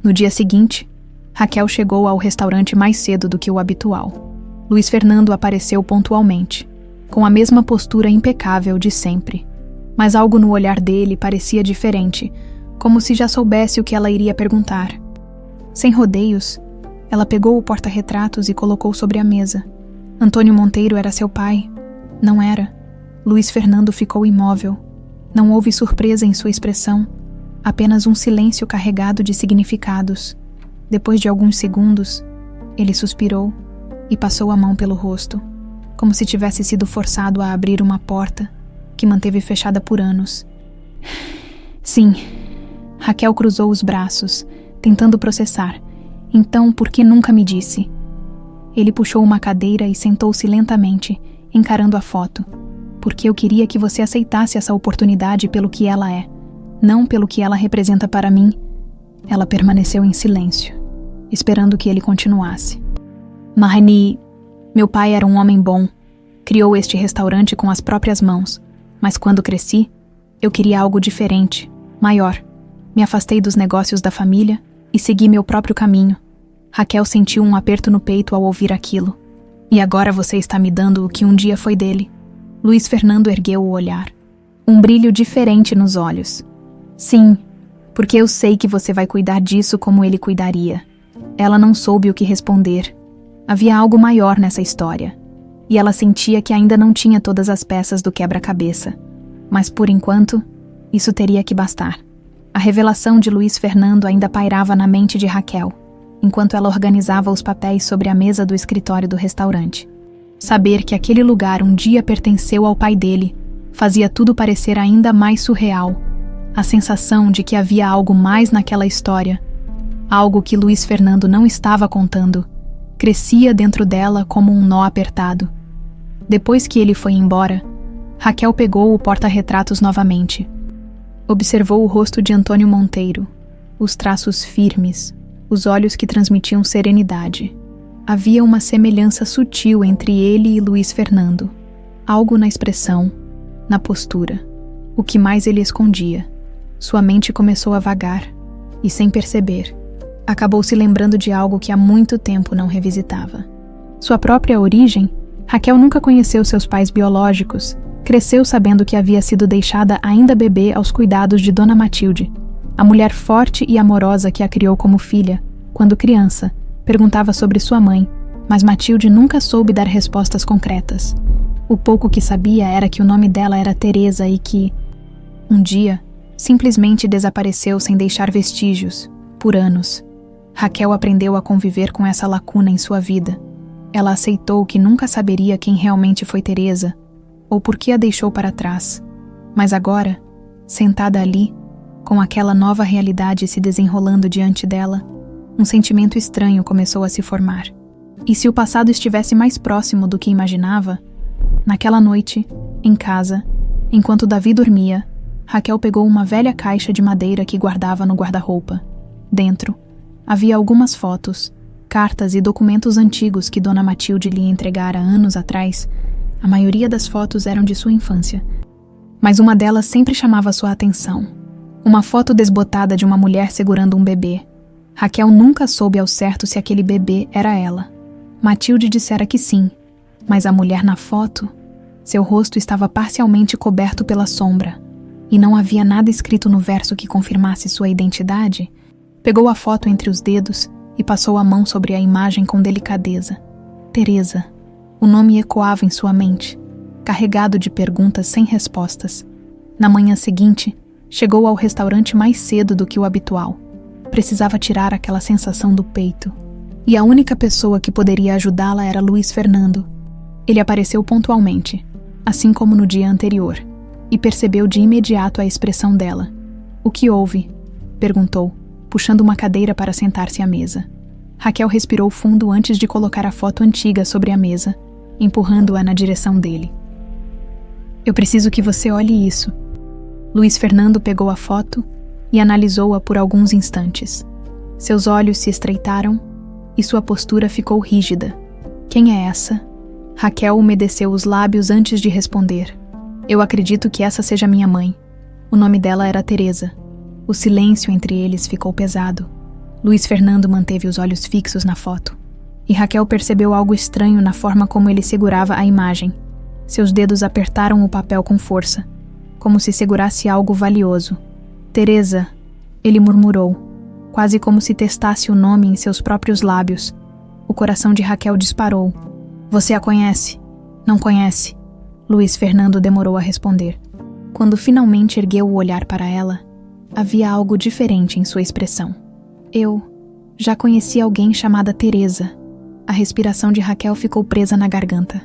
No dia seguinte, Raquel chegou ao restaurante mais cedo do que o habitual. Luiz Fernando apareceu pontualmente, com a mesma postura impecável de sempre. Mas algo no olhar dele parecia diferente, como se já soubesse o que ela iria perguntar. Sem rodeios, ela pegou o porta-retratos e colocou sobre a mesa. Antônio Monteiro era seu pai? Não era. Luiz Fernando ficou imóvel. Não houve surpresa em sua expressão, apenas um silêncio carregado de significados. Depois de alguns segundos, ele suspirou e passou a mão pelo rosto, como se tivesse sido forçado a abrir uma porta que manteve fechada por anos. Sim. Raquel cruzou os braços, tentando processar. Então, por que nunca me disse? Ele puxou uma cadeira e sentou-se lentamente, encarando a foto. Porque eu queria que você aceitasse essa oportunidade pelo que ela é, não pelo que ela representa para mim. Ela permaneceu em silêncio, esperando que ele continuasse. Marni, meu pai era um homem bom. Criou este restaurante com as próprias mãos. Mas quando cresci, eu queria algo diferente, maior. Me afastei dos negócios da família e segui meu próprio caminho. Raquel sentiu um aperto no peito ao ouvir aquilo. E agora você está me dando o que um dia foi dele. Luiz Fernando ergueu o olhar. Um brilho diferente nos olhos. Sim, porque eu sei que você vai cuidar disso como ele cuidaria. Ela não soube o que responder. Havia algo maior nessa história. E ela sentia que ainda não tinha todas as peças do quebra-cabeça. Mas, por enquanto, isso teria que bastar. A revelação de Luiz Fernando ainda pairava na mente de Raquel, enquanto ela organizava os papéis sobre a mesa do escritório do restaurante. Saber que aquele lugar um dia pertenceu ao pai dele fazia tudo parecer ainda mais surreal. A sensação de que havia algo mais naquela história, algo que Luiz Fernando não estava contando, crescia dentro dela como um nó apertado. Depois que ele foi embora, Raquel pegou o porta-retratos novamente. Observou o rosto de Antônio Monteiro, os traços firmes, os olhos que transmitiam serenidade. Havia uma semelhança sutil entre ele e Luiz Fernando, algo na expressão, na postura, o que mais ele escondia. Sua mente começou a vagar, e sem perceber, acabou se lembrando de algo que há muito tempo não revisitava. Sua própria origem, Raquel nunca conheceu seus pais biológicos, cresceu sabendo que havia sido deixada ainda bebê aos cuidados de Dona Matilde, a mulher forte e amorosa que a criou como filha. Quando criança, perguntava sobre sua mãe, mas Matilde nunca soube dar respostas concretas. O pouco que sabia era que o nome dela era Teresa e que, um dia, simplesmente desapareceu sem deixar vestígios, por anos. Raquel aprendeu a conviver com essa lacuna em sua vida. Ela aceitou que nunca saberia quem realmente foi Teresa, ou por que a deixou para trás. Mas agora, sentada ali, com aquela nova realidade se desenrolando diante dela, um sentimento estranho começou a se formar. E se o passado estivesse mais próximo do que imaginava? Naquela noite, em casa, enquanto Davi dormia, Raquel pegou uma velha caixa de madeira que guardava no guarda-roupa. Dentro, havia algumas fotos, cartas e documentos antigos que Dona Matilde lhe entregara anos atrás. A maioria das fotos eram de sua infância, mas uma delas sempre chamava sua atenção. Uma foto desbotada de uma mulher segurando um bebê. Raquel nunca soube ao certo se aquele bebê era ela. Matilde dissera que sim, mas a mulher na foto, seu rosto estava parcialmente coberto pela sombra, e não havia nada escrito no verso que confirmasse sua identidade. Pegou a foto entre os dedos e passou a mão sobre a imagem com delicadeza. Teresa. O nome ecoava em sua mente, carregado de perguntas sem respostas. Na manhã seguinte, chegou ao restaurante mais cedo do que o habitual. Precisava tirar aquela sensação do peito. E a única pessoa que poderia ajudá-la era Luiz Fernando. Ele apareceu pontualmente, assim como no dia anterior, e percebeu de imediato a expressão dela. "O que houve?" perguntou, puxando uma cadeira para sentar-se à mesa. Raquel respirou fundo antes de colocar a foto antiga sobre a mesa, empurrando-a na direção dele. "Eu preciso que você olhe isso." Luiz Fernando pegou a foto e analisou-a por alguns instantes. Seus olhos se estreitaram e sua postura ficou rígida. "Quem é essa?" Raquel umedeceu os lábios antes de responder. "Eu acredito que essa seja minha mãe." O nome dela era Teresa. O silêncio entre eles ficou pesado. Luiz Fernando manteve os olhos fixos na foto. E Raquel percebeu algo estranho na forma como ele segurava a imagem. Seus dedos apertaram o papel com força, como se segurasse algo valioso. "Teresa", ele murmurou, quase como se testasse o nome em seus próprios lábios. O coração de Raquel disparou. "Você a conhece?" "Não conhece." Luiz Fernando demorou a responder. Quando finalmente ergueu o olhar para ela, havia algo diferente em sua expressão. "Eu já conheci alguém chamada Teresa." A respiração de Raquel ficou presa na garganta.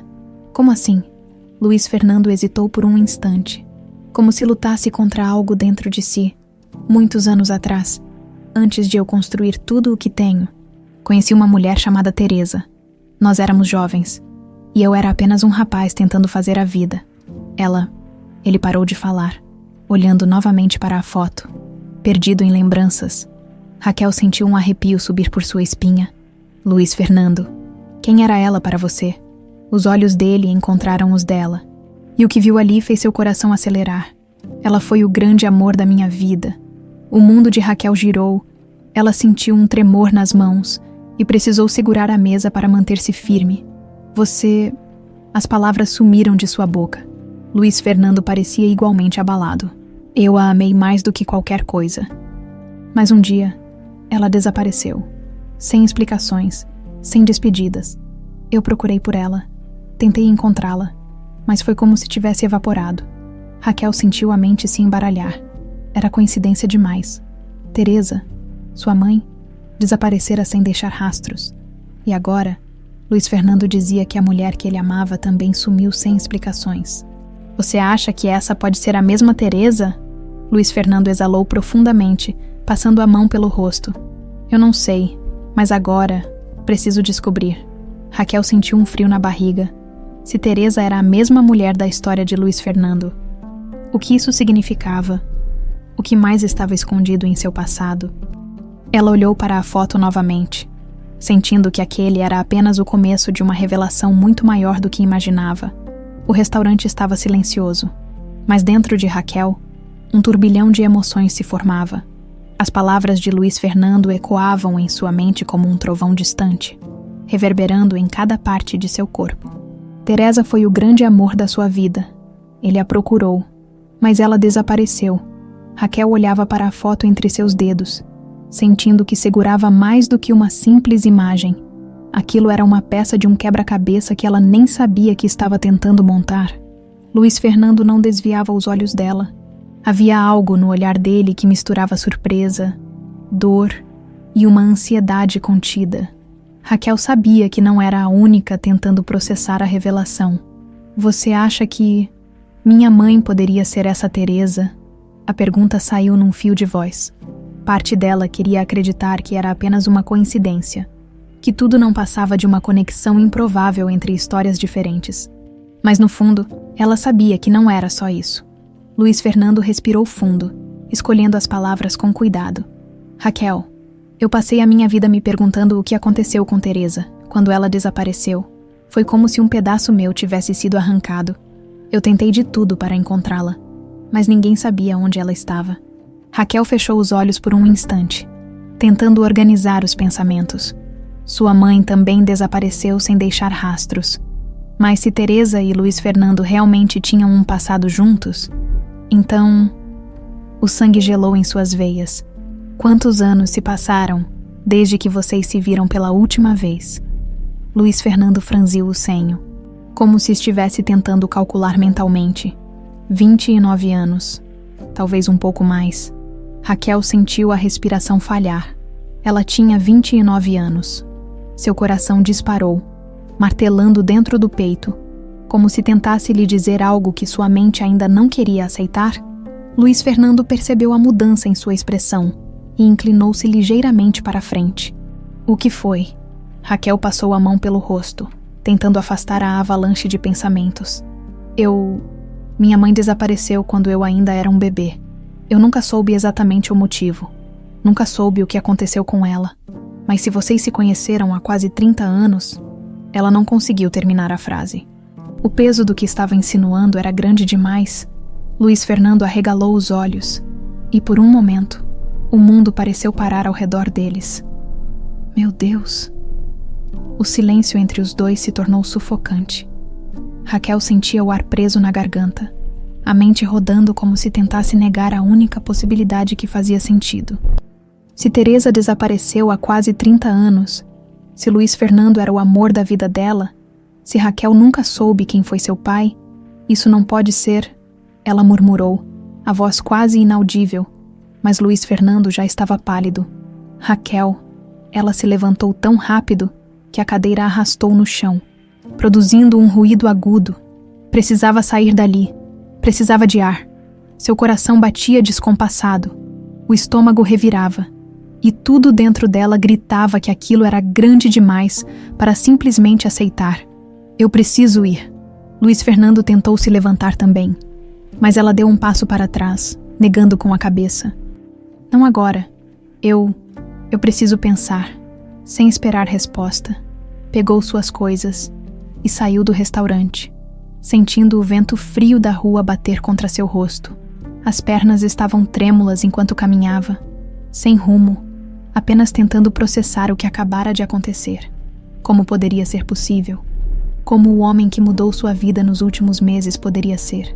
"Como assim?" Luiz Fernando hesitou por um instante, como se lutasse contra algo dentro de si. "Muitos anos atrás, antes de eu construir tudo o que tenho, conheci uma mulher chamada Teresa. Nós éramos jovens, e eu era apenas um rapaz tentando fazer a vida. Ele parou de falar, olhando novamente para a foto, perdido em lembranças. Raquel sentiu um arrepio subir por sua espinha. "Luiz Fernando, quem era ela para você?" Os olhos dele encontraram os dela, e o que viu ali fez seu coração acelerar. Ela foi o grande amor da minha vida. O mundo de Raquel girou, ela sentiu um tremor nas mãos e precisou segurar a mesa para manter-se firme. "Você..." As palavras sumiram de sua boca. Luiz Fernando parecia igualmente abalado. "Eu a amei mais do que qualquer coisa." Mas um dia, ela desapareceu. Sem explicações, sem despedidas. Eu procurei por ela. Tentei encontrá-la, mas foi como se tivesse evaporado. Raquel sentiu a mente se embaralhar. Era coincidência demais. Teresa, sua mãe, desaparecera sem deixar rastros. E agora, Luiz Fernando dizia que a mulher que ele amava também sumiu sem explicações. Você acha que essa pode ser a mesma Teresa? Luiz Fernando exalou profundamente, passando a mão pelo rosto. Eu não sei, mas agora preciso descobrir. Raquel sentiu um frio na barriga. Se Teresa era a mesma mulher da história de Luiz Fernando, o que isso significava? O que mais estava escondido em seu passado? Ela olhou para a foto novamente, sentindo que aquele era apenas o começo de uma revelação muito maior do que imaginava. O restaurante estava silencioso, mas dentro de Raquel, um turbilhão de emoções se formava. As palavras de Luiz Fernando ecoavam em sua mente como um trovão distante, reverberando em cada parte de seu corpo. Teresa foi o grande amor da sua vida. Ele a procurou, mas ela desapareceu. Raquel olhava para a foto entre seus dedos, sentindo que segurava mais do que uma simples imagem. Aquilo era uma peça de um quebra-cabeça que ela nem sabia que estava tentando montar. Luiz Fernando não desviava os olhos dela. Havia algo no olhar dele que misturava surpresa, dor e uma ansiedade contida. Raquel sabia que não era a única tentando processar a revelação. Você acha que minha mãe poderia ser essa Teresa? A pergunta saiu num fio de voz. Parte dela queria acreditar que era apenas uma coincidência, que tudo não passava de uma conexão improvável entre histórias diferentes. Mas no fundo, ela sabia que não era só isso. Luiz Fernando respirou fundo, escolhendo as palavras com cuidado. Raquel, eu passei a minha vida me perguntando o que aconteceu com Teresa, quando ela desapareceu. Foi como se um pedaço meu tivesse sido arrancado. Eu tentei de tudo para encontrá-la, mas ninguém sabia onde ela estava. Raquel fechou os olhos por um instante, tentando organizar os pensamentos. Sua mãe também desapareceu sem deixar rastros. Mas se Teresa e Luiz Fernando realmente tinham um passado juntos, então o sangue gelou em suas veias. Quantos anos se passaram desde que vocês se viram pela última vez? Luiz Fernando franziu o senho, como se estivesse tentando calcular mentalmente. 29 anos, talvez um pouco mais. Raquel sentiu a respiração falhar. Ela tinha 29 anos. Seu coração disparou, martelando dentro do peito, como se tentasse lhe dizer algo que sua mente ainda não queria aceitar. Luiz Fernando percebeu a mudança em sua expressão e inclinou-se ligeiramente para a frente. O que foi? Raquel passou a mão pelo rosto, tentando afastar a avalanche de pensamentos. Minha mãe desapareceu quando eu ainda era um bebê. Eu nunca soube exatamente o motivo. Nunca soube o que aconteceu com ela. Mas se vocês se conheceram há quase 30 anos... Ela não conseguiu terminar a frase. O peso do que estava insinuando era grande demais. Luiz Fernando arregalou os olhos. E por um momento, o mundo pareceu parar ao redor deles. Meu Deus! O silêncio entre os dois se tornou sufocante. Raquel sentia o ar preso na garganta, a mente rodando como se tentasse negar a única possibilidade que fazia sentido. Se Teresa desapareceu há quase 30 anos, se Luiz Fernando era o amor da vida dela, se Raquel nunca soube quem foi seu pai, isso não pode ser, ela murmurou, a voz quase inaudível, mas Luiz Fernando já estava pálido. Raquel, ela se levantou tão rápido que a cadeira a arrastou no chão, produzindo um ruído agudo. Precisava sair dali, precisava de ar. Seu coração batia descompassado, o estômago revirava. E tudo dentro dela gritava que aquilo era grande demais para simplesmente aceitar. Eu preciso ir. Luiz Fernando tentou se levantar também, mas ela deu um passo para trás, negando com a cabeça. Não agora. Eu preciso pensar. Sem esperar resposta, pegou suas coisas e saiu do restaurante, sentindo o vento frio da rua bater contra seu rosto. As pernas estavam trêmulas enquanto caminhava, sem rumo, apenas tentando processar o que acabara de acontecer. Como poderia ser possível? Como o homem que mudou sua vida nos últimos meses poderia ser?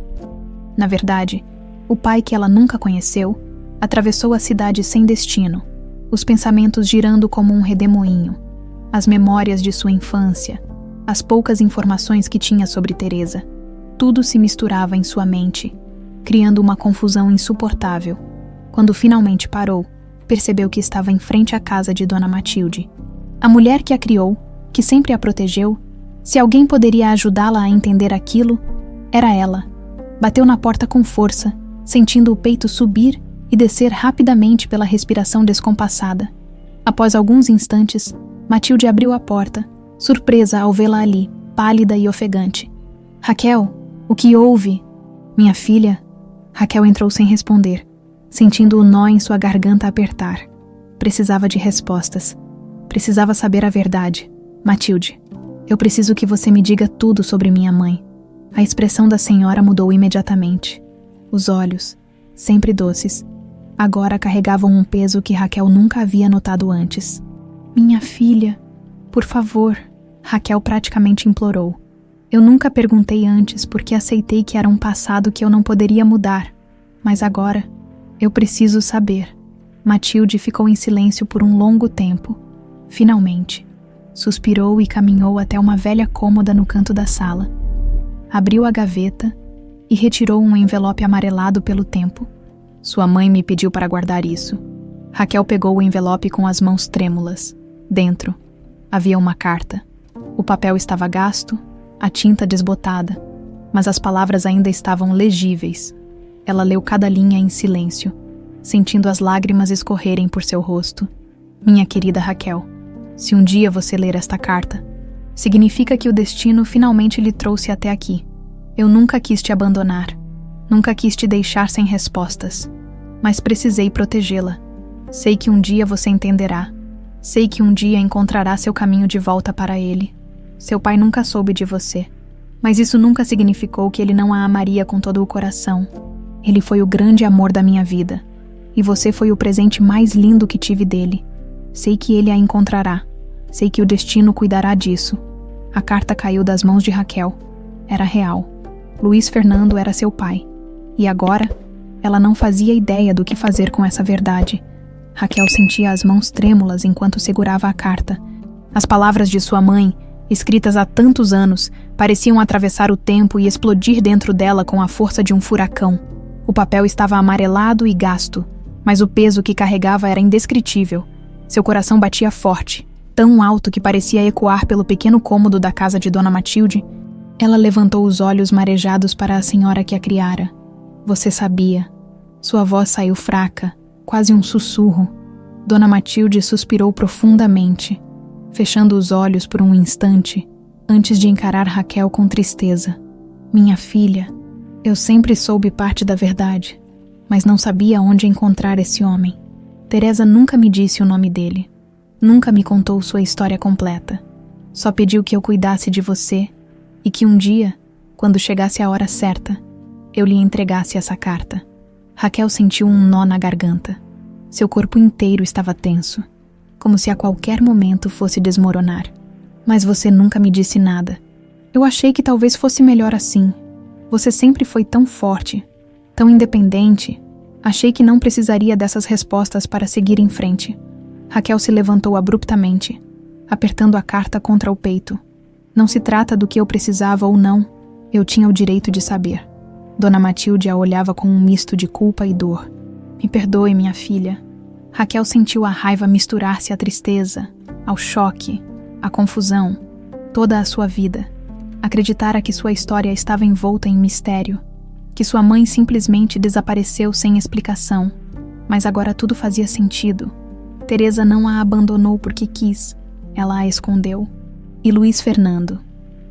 Na verdade, o pai que ela nunca conheceu atravessou a cidade sem destino, os pensamentos girando como um redemoinho, as memórias de sua infância, as poucas informações que tinha sobre Teresa. Tudo se misturava em sua mente, criando uma confusão insuportável. Quando finalmente parou, percebeu que estava em frente à casa de Dona Matilde. A mulher que a criou, que sempre a protegeu, se alguém poderia ajudá-la a entender aquilo, era ela. Bateu na porta com força, sentindo o peito subir e descer rapidamente pela respiração descompassada. Após alguns instantes, Matilde abriu a porta, surpresa ao vê-la ali, pálida e ofegante. Raquel, o que houve? Minha filha? Raquel entrou sem responder, sentindo o nó em sua garganta apertar. Precisava de respostas. Precisava saber a verdade. Matilde, eu preciso que você me diga tudo sobre minha mãe. A expressão da senhora mudou imediatamente. Os olhos, sempre doces, agora carregavam um peso que Raquel nunca havia notado antes. Minha filha, por favor, Raquel praticamente implorou. Eu nunca perguntei antes porque aceitei que era um passado que eu não poderia mudar. Mas agora, eu preciso saber. Matilde ficou em silêncio por um longo tempo. Finalmente, suspirou e caminhou até uma velha cômoda no canto da sala. Abriu a gaveta e retirou um envelope amarelado pelo tempo. Sua mãe me pediu para guardar isso. Raquel pegou o envelope com as mãos trêmulas. Dentro, havia uma carta. O papel estava gasto, a tinta desbotada, mas as palavras ainda estavam legíveis. Ela leu cada linha em silêncio, sentindo as lágrimas escorrerem por seu rosto. Minha querida Raquel, se um dia você ler esta carta, significa que o destino finalmente lhe trouxe até aqui. Eu nunca quis te abandonar, nunca quis te deixar sem respostas, mas precisei protegê-la. Sei que um dia você entenderá. Sei que um dia encontrará seu caminho de volta para ele. Seu pai nunca soube de você, mas isso nunca significou que ele não a amaria com todo o coração. Ele foi o grande amor da minha vida, e você foi o presente mais lindo que tive dele. Sei que ele a encontrará. Sei que o destino cuidará disso. A carta caiu das mãos de Raquel. Era real. Luiz Fernando era seu pai. E agora, ela não fazia ideia do que fazer com essa verdade. Raquel sentia as mãos trêmulas enquanto segurava a carta. As palavras de sua mãe, escritas há tantos anos, pareciam atravessar o tempo e explodir dentro dela com a força de um furacão. O papel estava amarelado e gasto, mas o peso que carregava era indescritível. Seu coração batia forte, tão alto que parecia ecoar pelo pequeno cômodo da casa de Dona Matilde. Ela levantou os olhos marejados para a senhora que a criara. Você sabia. Sua voz saiu fraca, quase um sussurro. Dona Matilde suspirou profundamente, fechando os olhos por um instante, antes de encarar Raquel com tristeza. Minha filha, eu sempre soube parte da verdade, mas não sabia onde encontrar esse homem. Teresa nunca me disse o nome dele, nunca me contou sua história completa. Só pediu que eu cuidasse de você e que um dia, quando chegasse a hora certa, eu lhe entregasse essa carta. Raquel sentiu um nó na garganta. Seu corpo inteiro estava tenso, como se a qualquer momento fosse desmoronar. Mas você nunca me disse nada. Eu achei que talvez fosse melhor assim. Você sempre foi tão forte, tão independente. Achei que não precisaria dessas respostas para seguir em frente. Raquel se levantou abruptamente, apertando a carta contra o peito. Não se trata do que eu precisava ou não. Eu tinha o direito de saber. Dona Matilde a olhava com um misto de culpa e dor. Me perdoe, minha filha. Raquel sentiu a raiva misturar-se à tristeza, ao choque, à confusão, toda a sua vida. Acreditara que sua história estava envolta em mistério, que sua mãe simplesmente desapareceu sem explicação. Mas agora tudo fazia sentido. Teresa não a abandonou porque quis, ela a escondeu. E Luiz Fernando?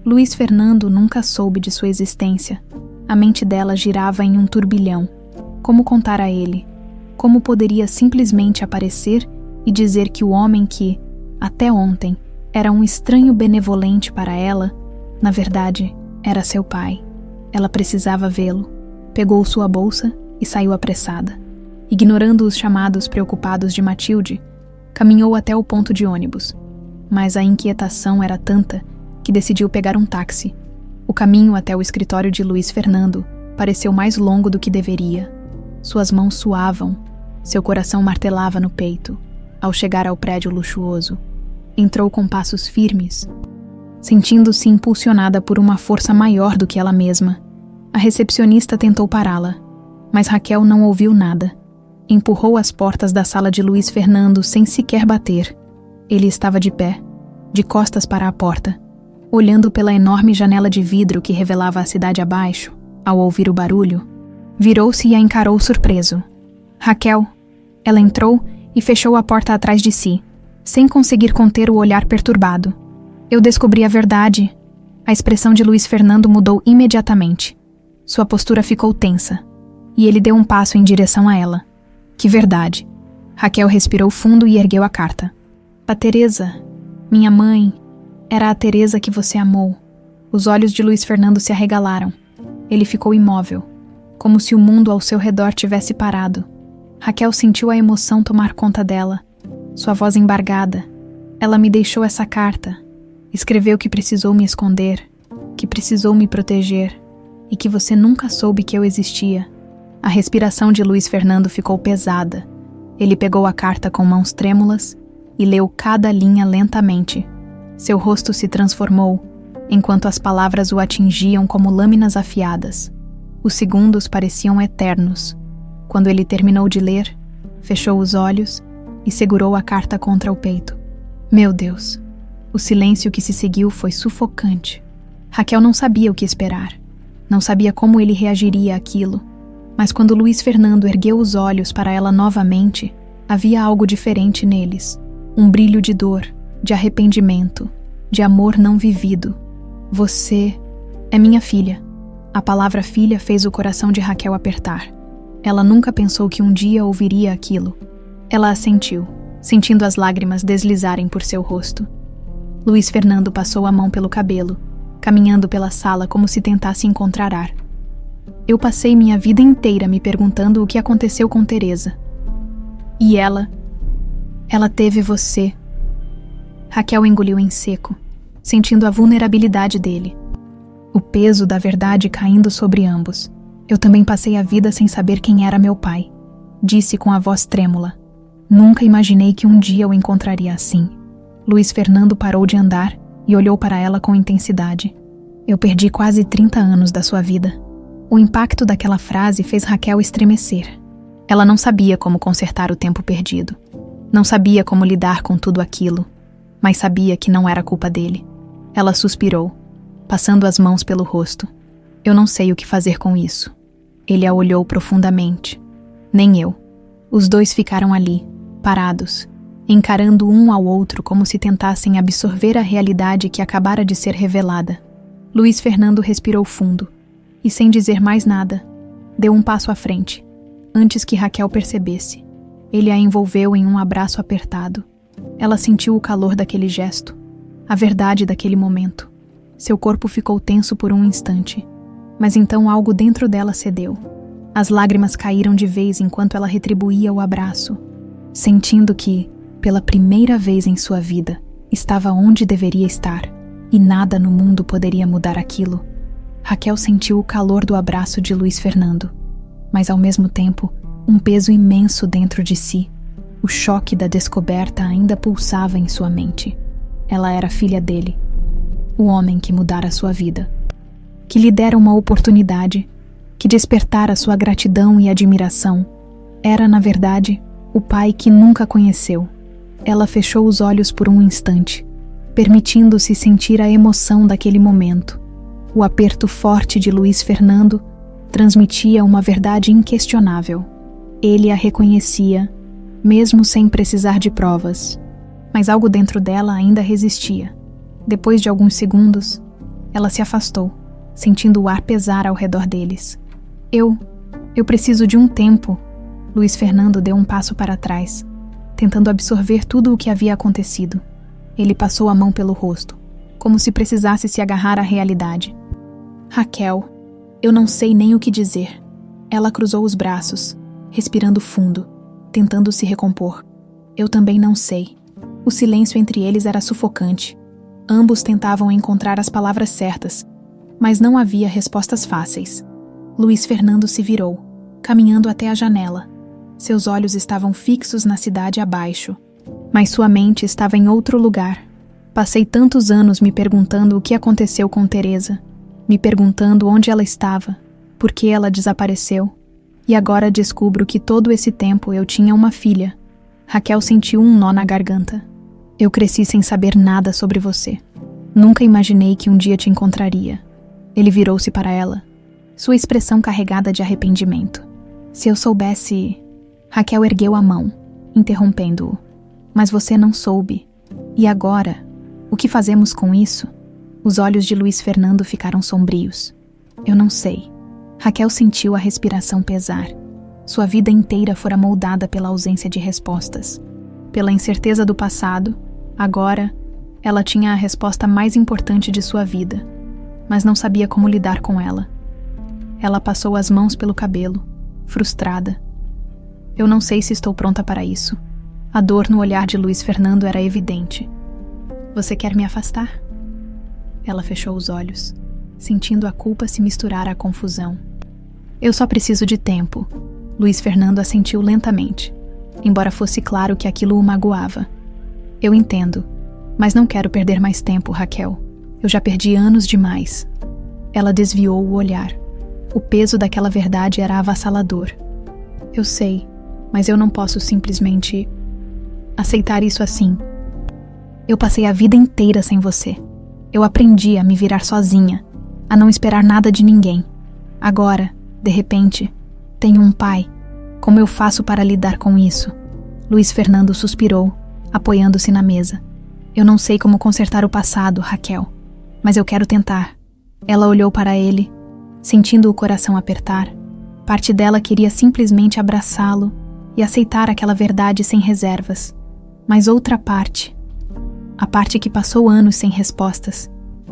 Luiz Fernando nunca soube de sua existência. A mente dela girava em um turbilhão. Como contar a ele? Como poderia simplesmente aparecer e dizer que o homem que, até ontem, era um estranho benevolente para ela, na verdade, era seu pai. Ela precisava vê-lo. Pegou sua bolsa e saiu apressada. Ignorando os chamados preocupados de Matilde, caminhou até o ponto de ônibus. Mas a inquietação era tanta que decidiu pegar um táxi. O caminho até o escritório de Luiz Fernando pareceu mais longo do que deveria. Suas mãos suavam, seu coração martelava no peito. Ao chegar ao prédio luxuoso, entrou com passos firmes, sentindo-se impulsionada por uma força maior do que ela mesma. A recepcionista tentou pará-la, mas Raquel não ouviu nada. Empurrou as portas da sala de Luiz Fernando sem sequer bater. Ele estava de pé, de costas para a porta, olhando pela enorme janela de vidro que revelava a cidade abaixo, ao ouvir o barulho, virou-se e a encarou surpreso. Raquel. Ela entrou e fechou a porta atrás de si, sem conseguir conter o olhar perturbado. Eu descobri a verdade. A expressão de Luiz Fernando mudou imediatamente. Sua postura ficou tensa, e ele deu um passo em direção a ela. Que verdade? Raquel respirou fundo e ergueu a carta. A Teresa, minha mãe, era a Teresa que você amou. Os olhos de Luiz Fernando se arregalaram. Ele ficou imóvel, como se o mundo ao seu redor tivesse parado. Raquel sentiu a emoção tomar conta dela, sua voz embargada. Ela me deixou essa carta. Escreveu que precisou me esconder, que precisou me proteger e que você nunca soube que eu existia. A respiração de Luiz Fernando ficou pesada. Ele pegou a carta com mãos trêmulas e leu cada linha lentamente. Seu rosto se transformou, enquanto as palavras o atingiam como lâminas afiadas. Os segundos pareciam eternos. Quando ele terminou de ler, fechou os olhos e segurou a carta contra o peito. Meu Deus! O silêncio que se seguiu foi sufocante. Raquel não sabia o que esperar. Não sabia como ele reagiria àquilo. Mas quando Luiz Fernando ergueu os olhos para ela novamente, havia algo diferente neles. Um brilho de dor, de arrependimento, de amor não vivido. Você é minha filha. A palavra filha fez o coração de Raquel apertar. Ela nunca pensou que um dia ouviria aquilo. Ela assentiu, sentindo as lágrimas deslizarem por seu rosto. Luiz Fernando passou a mão pelo cabelo, caminhando pela sala como se tentasse encontrar ar. Eu passei minha vida inteira me perguntando o que aconteceu com Teresa. E ela teve você. Raquel engoliu em seco, sentindo a vulnerabilidade dele. O peso da verdade caindo sobre ambos. Eu também passei a vida sem saber quem era meu pai, disse com a voz trêmula. Nunca imaginei que um dia eu encontraria assim. Luiz Fernando parou de andar e olhou para ela com intensidade. Eu perdi quase 30 anos da sua vida. O impacto daquela frase fez Raquel estremecer. Ela não sabia como consertar o tempo perdido. Não sabia como lidar com tudo aquilo, mas sabia que não era culpa dele. Ela suspirou, passando as mãos pelo rosto. Eu não sei o que fazer com isso. Ele a olhou profundamente. Nem eu. Os dois ficaram ali, parados, encarando um ao outro como se tentassem absorver a realidade que acabara de ser revelada. Luiz Fernando respirou fundo e, sem dizer mais nada, deu um passo à frente, antes que Raquel percebesse. Ele a envolveu em um abraço apertado. Ela sentiu o calor daquele gesto, a verdade daquele momento. Seu corpo ficou tenso por um instante, mas então algo dentro dela cedeu. As lágrimas caíram de vez enquanto ela retribuía o abraço, sentindo que, pela primeira vez em sua vida, estava onde deveria estar, e nada no mundo poderia mudar aquilo. Raquel sentiu o calor do abraço de Luiz Fernando, mas ao mesmo tempo, um peso imenso dentro de si. O choque da descoberta ainda pulsava em sua mente. Ela era filha dele, o homem que mudara sua vida, que lhe dera uma oportunidade, que despertara sua gratidão e admiração. Era, na verdade, o pai que nunca conheceu. Ela fechou os olhos por um instante, permitindo-se sentir a emoção daquele momento. O aperto forte de Luiz Fernando transmitia uma verdade inquestionável. Ele a reconhecia, mesmo sem precisar de provas. Mas algo dentro dela ainda resistia. Depois de alguns segundos, ela se afastou, sentindo o ar pesar ao redor deles. Eu preciso de um tempo. Luiz Fernando deu um passo para trás, tentando absorver tudo o que havia acontecido. Ele passou a mão pelo rosto, como se precisasse se agarrar à realidade. Raquel, eu não sei nem o que dizer. Ela cruzou os braços, respirando fundo, tentando se recompor. Eu também não sei. O silêncio entre eles era sufocante. Ambos tentavam encontrar as palavras certas, mas não havia respostas fáceis. Luiz Fernando se virou, caminhando até a janela. Seus olhos estavam fixos na cidade abaixo, mas sua mente estava em outro lugar. Passei tantos anos me perguntando o que aconteceu com Teresa, me perguntando onde ela estava, por que ela desapareceu, e agora descubro que todo esse tempo eu tinha uma filha. Raquel sentiu um nó na garganta. Eu cresci sem saber nada sobre você. Nunca imaginei que um dia te encontraria. Ele virou-se para ela. sua expressão carregada de arrependimento. Se eu soubesse... Raquel ergueu a mão, interrompendo-o. Mas você não soube. E agora? O que fazemos com isso? Os olhos de Luiz Fernando ficaram sombrios. Eu não sei. Raquel sentiu a respiração pesar. Sua vida inteira fora moldada pela ausência de respostas. Pela incerteza do passado, agora, ela tinha a resposta mais importante de sua vida, mas não sabia como lidar com ela. Ela passou as mãos pelo cabelo, frustrada. Eu não sei se estou pronta para isso. A dor no olhar de Luiz Fernando era evidente. Você quer me afastar? Ela fechou os olhos, sentindo a culpa se misturar à confusão. Eu só preciso de tempo. Luiz Fernando assentiu lentamente, embora fosse claro que aquilo o magoava. Eu entendo, mas não quero perder mais tempo, Raquel. Eu já perdi anos demais. Ela desviou o olhar. O peso daquela verdade era avassalador. Eu sei, mas eu não posso simplesmente aceitar isso assim. Eu passei a vida inteira sem você. Eu aprendi a me virar sozinha, a não esperar nada de ninguém. Agora, de repente, tenho um pai. Como eu faço para lidar com isso? Luiz Fernando suspirou, apoiando-se na mesa. Eu não sei como consertar o passado, Raquel, mas eu quero tentar. Ela olhou para ele, sentindo o coração apertar. Parte dela queria simplesmente abraçá-lo e aceitar aquela verdade sem reservas. Mas outra parte, a parte que passou anos sem respostas,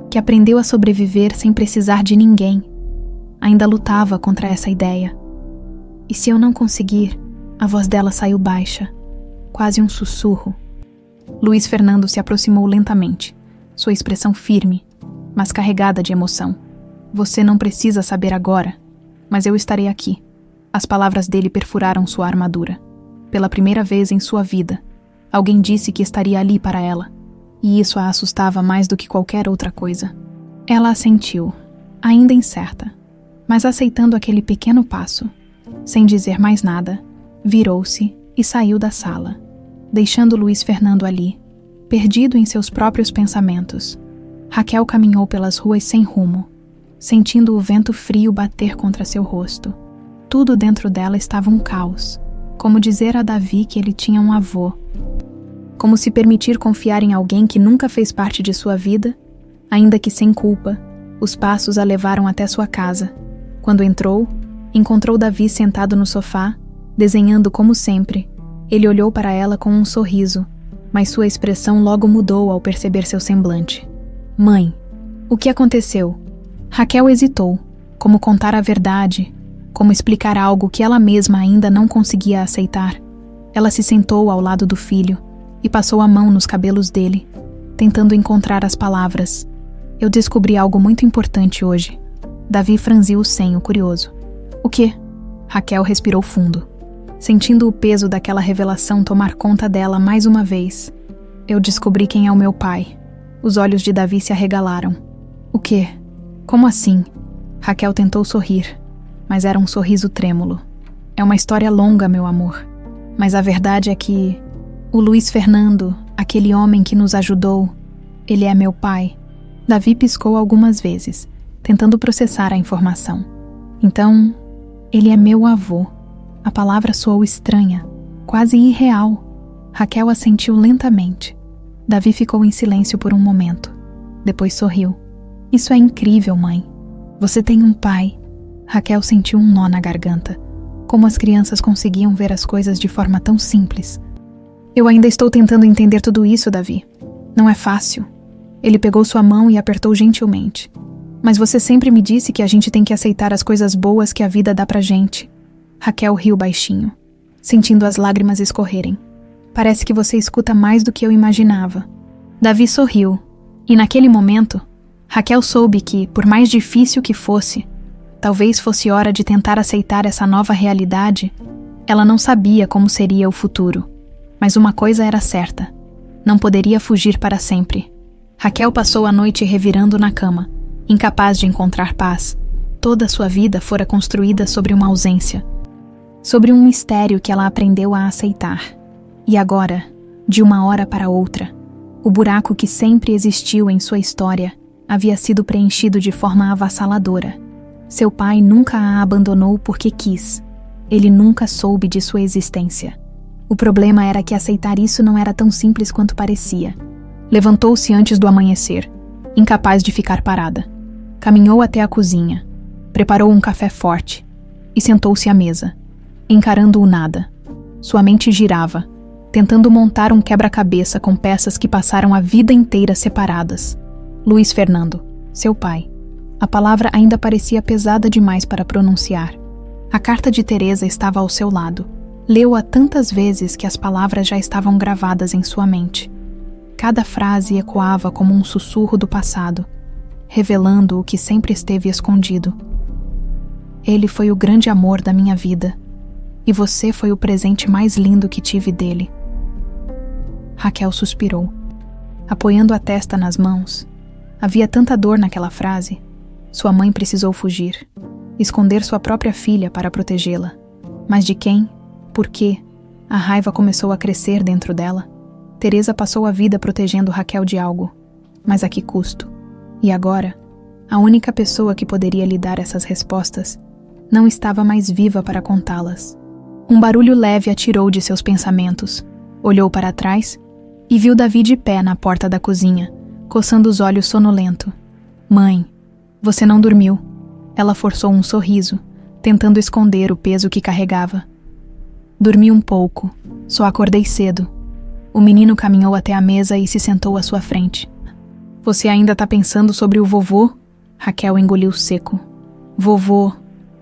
que aprendeu a sobreviver sem precisar de ninguém, ainda lutava contra essa ideia. E se eu não conseguir? A voz dela saiu baixa, quase um sussurro. Luiz Fernando se aproximou lentamente, sua expressão firme, mas carregada de emoção. Você não precisa saber agora, mas eu estarei aqui. As palavras dele perfuraram sua armadura. Pela primeira vez em sua vida, alguém disse que estaria ali para ela, e isso a assustava mais do que qualquer outra coisa. Ela assentiu, ainda incerta, mas aceitando aquele pequeno passo. Sem dizer mais nada, virou-se e saiu da sala, deixando Luiz Fernando ali, perdido em seus próprios pensamentos. Raquel caminhou pelas ruas sem rumo, sentindo o vento frio bater contra seu rosto. Tudo dentro dela estava um caos, como dizer a Davi que ele tinha um avô. Como se permitir confiar em alguém que nunca fez parte de sua vida, ainda que sem culpa. Os passos a levaram até sua casa. Quando entrou, encontrou Davi sentado no sofá, desenhando como sempre. Ele olhou para ela com um sorriso, mas sua expressão logo mudou ao perceber seu semblante. Mãe, o que aconteceu? Raquel hesitou, como contar a verdade, como explicar algo que ela mesma ainda não conseguia aceitar. Ela se sentou ao lado do filho e passou a mão nos cabelos dele, tentando encontrar as palavras. Eu descobri algo muito importante hoje. Davi franziu o senho, curioso. O quê? Raquel respirou fundo, sentindo o peso daquela revelação tomar conta dela mais uma vez. Eu descobri quem é o meu pai. Os olhos de Davi se arregalaram. O quê? Como assim? Raquel tentou sorrir, mas era um sorriso trêmulo. É uma história longa, meu amor. Mas a verdade é que o Luiz Fernando, aquele homem que nos ajudou, ele é meu pai. Davi piscou algumas vezes, tentando processar a informação. Então, ele é meu avô. A palavra soou estranha, quase irreal. Raquel assentiu lentamente. Davi ficou em silêncio por um momento. Depois sorriu. Isso é incrível, mãe. Você tem um pai. Raquel sentiu um nó na garganta. Como as crianças conseguiam ver as coisas de forma tão simples. Eu ainda estou tentando entender tudo isso, Davi. Não é fácil. Ele pegou sua mão e apertou gentilmente. Mas você sempre me disse que a gente tem que aceitar as coisas boas que a vida dá pra gente. Raquel riu baixinho, sentindo as lágrimas escorrerem. Parece que você escuta mais do que eu imaginava. Davi sorriu, e naquele momento, Raquel soube que, por mais difícil que fosse, talvez fosse hora de tentar aceitar essa nova realidade. Ela não sabia como seria o futuro, mas uma coisa era certa: não poderia fugir para sempre. Raquel passou a noite revirando na cama, incapaz de encontrar paz. Toda sua vida fora construída sobre uma ausência, sobre um mistério que ela aprendeu a aceitar. E agora, de uma hora para outra, o buraco que sempre existiu em sua história havia sido preenchido de forma avassaladora. Seu pai nunca a abandonou porque quis. Ele nunca soube de sua existência. O problema era que aceitar isso não era tão simples quanto parecia. Levantou-se antes do amanhecer, incapaz de ficar parada. Caminhou até a cozinha, preparou um café forte e sentou-se à mesa, encarando o nada. Sua mente girava, tentando montar um quebra-cabeça com peças que passaram a vida inteira separadas. Luiz Fernando, seu pai. A palavra ainda parecia pesada demais para pronunciar. A carta de Teresa estava ao seu lado. Leu-a tantas vezes que as palavras já estavam gravadas em sua mente. Cada frase ecoava como um sussurro do passado, revelando o que sempre esteve escondido. Ele foi o grande amor da minha vida, e você foi o presente mais lindo que tive dele. Raquel suspirou, apoiando a testa nas mãos. Havia tanta dor naquela frase. Sua mãe precisou fugir, esconder sua própria filha para protegê-la. Mas de quem? Por quê? A raiva começou a crescer dentro dela. Teresa passou a vida protegendo Raquel de algo, mas a que custo? E agora, a única pessoa que poderia lhe dar essas respostas não estava mais viva para contá-las. Um barulho leve a tirou de seus pensamentos. Olhou para trás e viu Davi de pé na porta da cozinha, coçando os olhos sonolento. Mãe, você não dormiu. Ela forçou um sorriso, tentando esconder o peso que carregava. Dormi um pouco, só acordei cedo. O menino caminhou até a mesa e se sentou à sua frente. Você ainda está pensando sobre o vovô? Raquel engoliu seco. Vovô.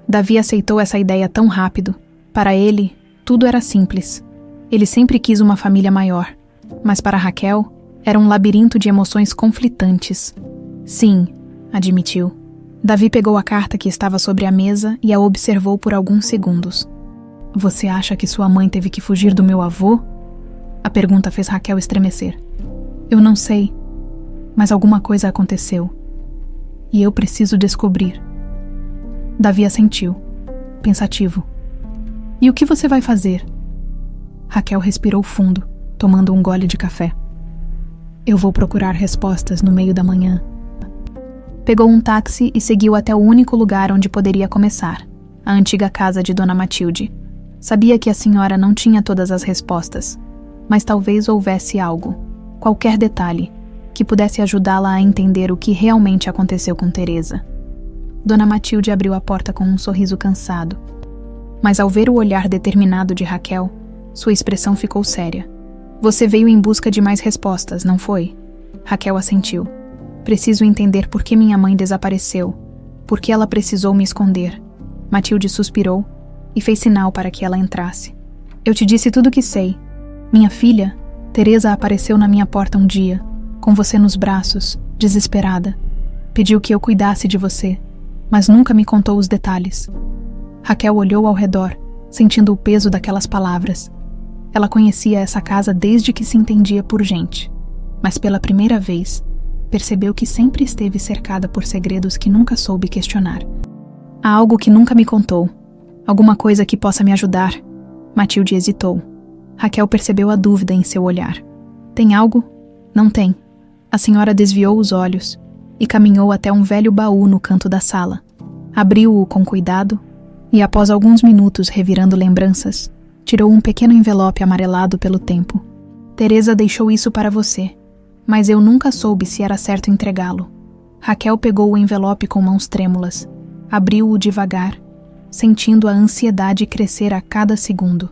Davi aceitou essa ideia tão rápido. Para ele, tudo era simples. Ele sempre quis uma família maior. Mas para Raquel, era um labirinto de emoções conflitantes. Sim, admitiu. Davi pegou a carta que estava sobre a mesa e a observou por alguns segundos. Você acha que sua mãe teve que fugir do meu avô? A pergunta fez Raquel estremecer. Eu não sei, mas alguma coisa aconteceu. E eu preciso descobrir. Davi assentiu, pensativo. E o que você vai fazer? Raquel respirou fundo, tomando um gole de café. Eu vou procurar respostas no meio da manhã. Pegou um táxi e seguiu até o único lugar onde poderia começar, a antiga casa de Dona Matilde. Sabia que a senhora não tinha todas as respostas, mas talvez houvesse algo, qualquer detalhe, que pudesse ajudá-la a entender o que realmente aconteceu com Teresa. Dona Matilde abriu a porta com um sorriso cansado, mas ao ver o olhar determinado de Raquel, sua expressão ficou séria. Você veio em busca de mais respostas, não foi? Raquel assentiu. Preciso entender por que minha mãe desapareceu, por que ela precisou me esconder. Matilde suspirou e fez sinal para que ela entrasse. Eu te disse tudo o que sei. Minha filha, Teresa, apareceu na minha porta um dia, com você nos braços, desesperada. Pediu que eu cuidasse de você, mas nunca me contou os detalhes. Raquel olhou ao redor, sentindo o peso daquelas palavras. Ela conhecia essa casa desde que se entendia por gente, mas pela primeira vez, percebeu que sempre esteve cercada por segredos que nunca soube questionar. Há algo que nunca me contou. Alguma coisa que possa me ajudar. Matilde hesitou. Raquel percebeu a dúvida em seu olhar. Tem algo? Não tem. A senhora desviou os olhos e caminhou até um velho baú no canto da sala. Abriu-o com cuidado e, após alguns minutos revirando lembranças, tirou um pequeno envelope amarelado pelo tempo. Teresa deixou isso para você, mas eu nunca soube se era certo entregá-lo. Raquel pegou o envelope com mãos trêmulas, abriu-o devagar, sentindo a ansiedade crescer a cada segundo.